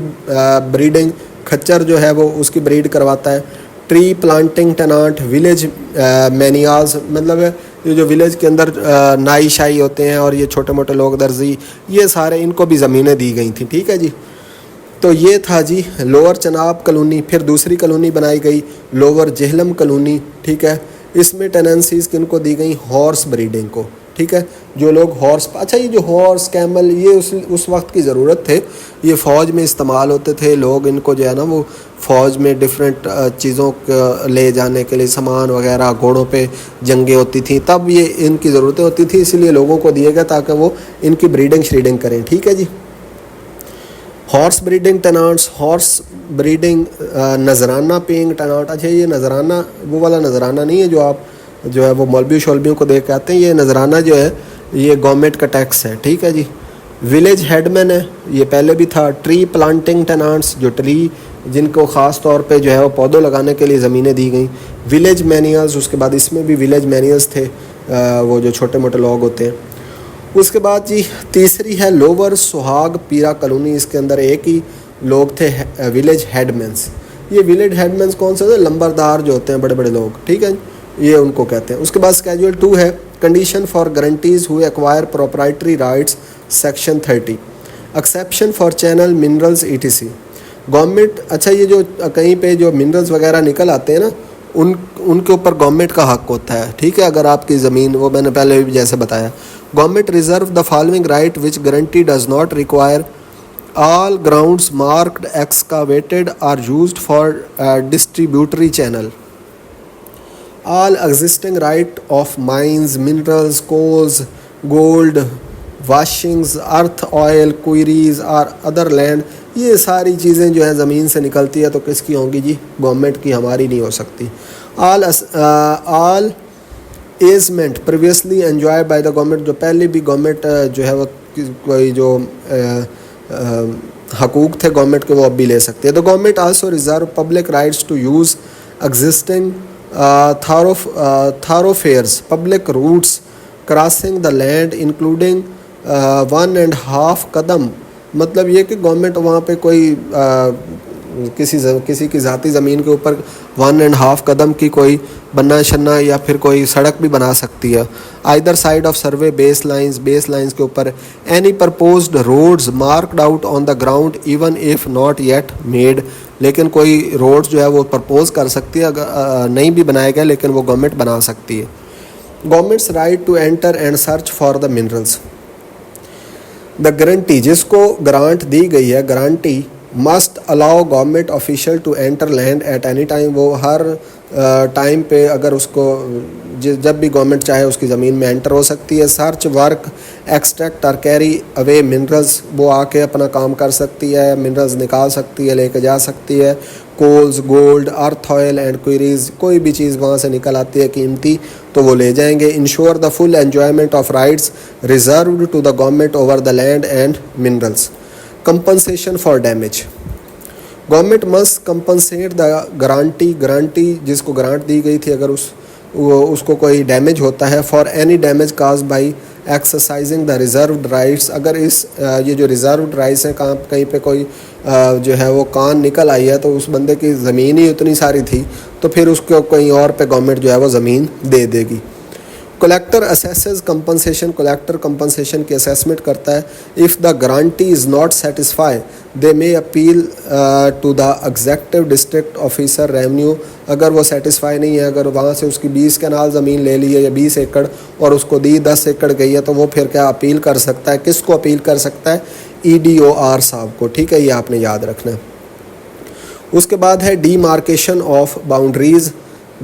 Speaker 1: بریڈنگ, کھچر جو ہے وہ اس کی بریڈ کرواتا ہے. ٹری پلانٹنگ ٹینانٹ, ولیج مینیاز, مطلب یہ جو ولیج کے اندر نائی شائی ہوتے ہیں اور یہ چھوٹے موٹے لوگ درزی, یہ سارے ان کو بھی زمینیں دی گئی تھیں. ٹھیک ہے جی, تو یہ تھا جی لوور چناب کالونی. پھر دوسری کالونی بنائی گئی لوور جہلم کالونی. ٹھیک ہے, اس میں ٹیننسیز کن کو دی گئیں, ہارس بریڈنگ کو. ٹھیک ہے, جو لوگ ہارس, اچھا یہ جو ہارس کیمل یہ اس وقت کی ضرورت تھے, یہ فوج میں استعمال ہوتے تھے. لوگ ان کو جو ہے نا وہ فوج میں ڈفرینٹ چیزوں لے جانے کے لیے, سامان وغیرہ, گھوڑوں پہ جنگیں ہوتی تھیں, تب یہ ان کی ضرورتیں ہوتی تھیں, اس لیے لوگوں کو دیے گئے تاکہ وہ ان کی بریڈنگ شریڈنگ کریں. ٹھیک ہے جی, horse breeding tenants, horse breeding نذرانہ پیئنگ ٹینانٹ. اچھا یہ نذرانہ وہ والا نذرانہ نہیں ہے جو آپ جو ہے وہ مولوی شولبیوں کو دے کے آتے ہیں, یہ نذرانہ جو ہے یہ گورنمنٹ کا ٹیکس ہے. ٹھیک ہے جی, ولیج ہیڈ مین ہے, یہ پہلے بھی تھا. ٹری پلانٹنگ ٹینانٹس, جو ٹری جن کو خاص طور پہ جو ہے وہ پودوں لگانے کے لیے زمینیں دی گئیں. ولیج مینیاز, اس کے بعد اس میں بھی ولیج مینیاز تھے, وہ جو چھوٹے موٹے لوگ ہوتے ہیں. اس کے بعد جی تیسری ہے لوور سہاگ پیرا کالونی. اس کے اندر ایک ہی لوگ تھے ولیج ہیڈ مینس. یہ ولیج ہیڈ مینس کون سے ہوتے ہیں, لمبردار جو ہوتے ہیں, بڑے بڑے لوگ. ٹھیک ہے, یہ ان کو کہتے ہیں. اس کے بعد اسکیجول 2 ہے condition for guarantees who acquire proprietary rights, section 30, exception for channel minerals ETC. Government, اچھا یہ جو کہیں پہ جو منرلز وغیرہ نکل آتے ہیں نا, ان کے اوپر گورنمنٹ کا حق ہوتا ہے. ٹھیک ہے, اگر آپ کی زمین, وہ میں نے پہلے بھی جیسے بتایا, government reserve the following right which guarantee does not require all grounds marked excavated are used for distributary channel. All existing right of mines, minerals, coals, gold, washings, earth, oil, quarries or other land, یہ ساری چیزیں جو ہیں زمین سے نکلتی ہے تو کس کی ہوں گی جی؟ گورنمنٹ کی, ہماری نہیں ہو سکتی. all easement previously enjoyed by the government, جو پہلے بھی گورنمنٹ جو ہے وہ کوئی جو حقوق تھے گورنمنٹ کے وہ اب بھی لے سکتے ہیں. تو government also reserve public rights to use existing thoroughfares, public routes crossing the land including 1.5 قدم. مطلب یہ کہ گورنمنٹ وہاں پہ کوئی کسی کی ذاتی زمین کے اوپر 1.5 قدم کی کوئی بننا شننا یا پھر کوئی سڑک بھی بنا سکتی ہے. Either side of survey base lines کے اوپر. Any proposed roads marked out on the ground even if not yet made, لیکن کوئی روڈز جو ہے وہ پرپوز کر سکتی ہے, اگر نہیں بھی بنائے گئے لیکن وہ گورنمنٹ بنا سکتی ہے. Government's right to enter and search for the minerals. The grantee, جس کو گرانٹ دی گئی ہے, grantee must allow government official to enter land at any time. وہ ہر ٹائم پہ اگر اس کو جب بھی گورنمنٹ چاہے اس کی زمین میں انٹر ہو سکتی ہے. سرچ, ورک, ایکسٹریکٹ اور کیری اوے منرلز, وہ آ کے اپنا کام کر سکتی ہے, منرلز نکال سکتی ہے, لے کے جا سکتی ہے. Cools, gold, earth oil and queries, کوئی بھی چیز وہاں سے نکل آتی ہے قیمتی تو وہ لے جائیں گے. Ensure the full enjoyment of rights reserved to the government over the land and minerals. Compensation for damage. Government must compensate the grantee جس کو گرانٹ دی گئی تھی, اگر اس کو کوئی ڈیمیج ہوتا ہے, for any damage cause by exercising the reserved rights. اگر یہ جو ریزروڈ رائٹس ہیں کہیں پہ کوئی جو ہے وہ کان نکل آئی ہے تو اس بندے کی زمین ہی اتنی ساری تھی تو پھر اس کو کہیں اور پہ گورنمنٹ جو ہے وہ زمین دے دے گی. Collector assesses compensation. Collector compensation کی اسیسمنٹ کرتا ہے. If the guarantee is not satisfied they may appeal to the executive district officer revenue. اگر وہ سیٹسفائی نہیں ہے, اگر وہاں سے اس کی 20 کنال زمین لے لی ہے یا 20 ایکڑ اور اس کو دی 10 ایکڑ گئی ہے تو وہ پھر کیا اپیل کر سکتا ہے؟ کس کو اپیل کر سکتا ہے؟ EDOR صاحب کو. ٹھیک ہے, یہ آپ نے یاد رکھنا ہے. اس کے بعد ہے demarcation of boundaries.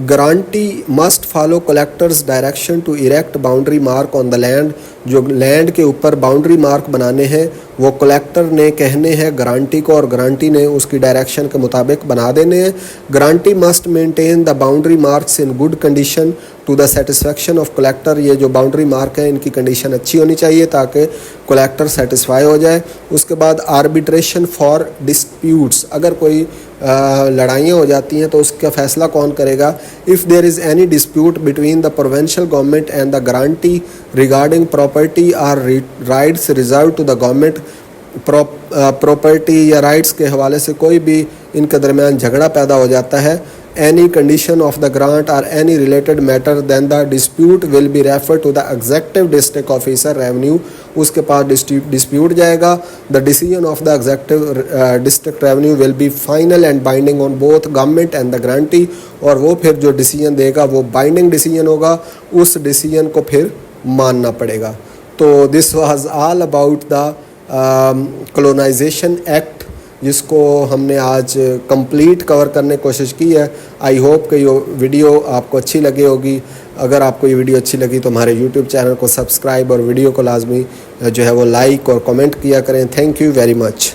Speaker 1: Guarantee must follow collector's direction to erect boundary mark on the land. جو لینڈ کے اوپر باؤنڈری مارک بنانے ہیں وہ کلیکٹر نے کہنے ہیں گارنٹی کو, اور گارنٹی نے اس کی ڈائریکشن کے مطابق بنا دینے ہیں. Grantee must maintain the boundary marks in good condition to the satisfaction of collector. یہ جو باؤنڈری مارک ہیں ان کی کنڈیشن اچھی ہونی چاہیے تاکہ کلیکٹر سیٹسفائی ہو جائے. اس کے بعد آربیٹریشن فار ڈسپیوٹس. اگر کوئی لڑائیاں ہو جاتی ہیں تو اس کا فیصلہ کون کرے گا؟ If there is any dispute between the provincial government and the guarantee regarding property اور rights reserve to the government. Property یا رائٹس کے حوالے سے کوئی بھی ان کے درمیان جھگڑا پیدا ہو جاتا ہے, any condition of the grant or any related matter, then the dispute will be referred to the executive district officer revenue. اس کے پاس dispute جائے گا. The decision of the executive district revenue will be final and binding on both government and the grantee. اور وہ پھر جو decision دے گا وہ binding decision ہوگا, اس decision کو پھر ماننا پڑے گا. تو this was all about the colonization act, جس کو ہم نے آج کمپلیٹ کور کرنے کی کوشش کی ہے. آئی ہوپ کہ یہ ویڈیو آپ کو اچھی لگی ہوگی. اگر آپ کو یہ ویڈیو اچھی لگی تو ہمارے یوٹیوب چینل کو سبسکرائب اور ویڈیو کو لازمی جو ہے وہ لائک اور کمنٹ کیا کریں. Thank you very much.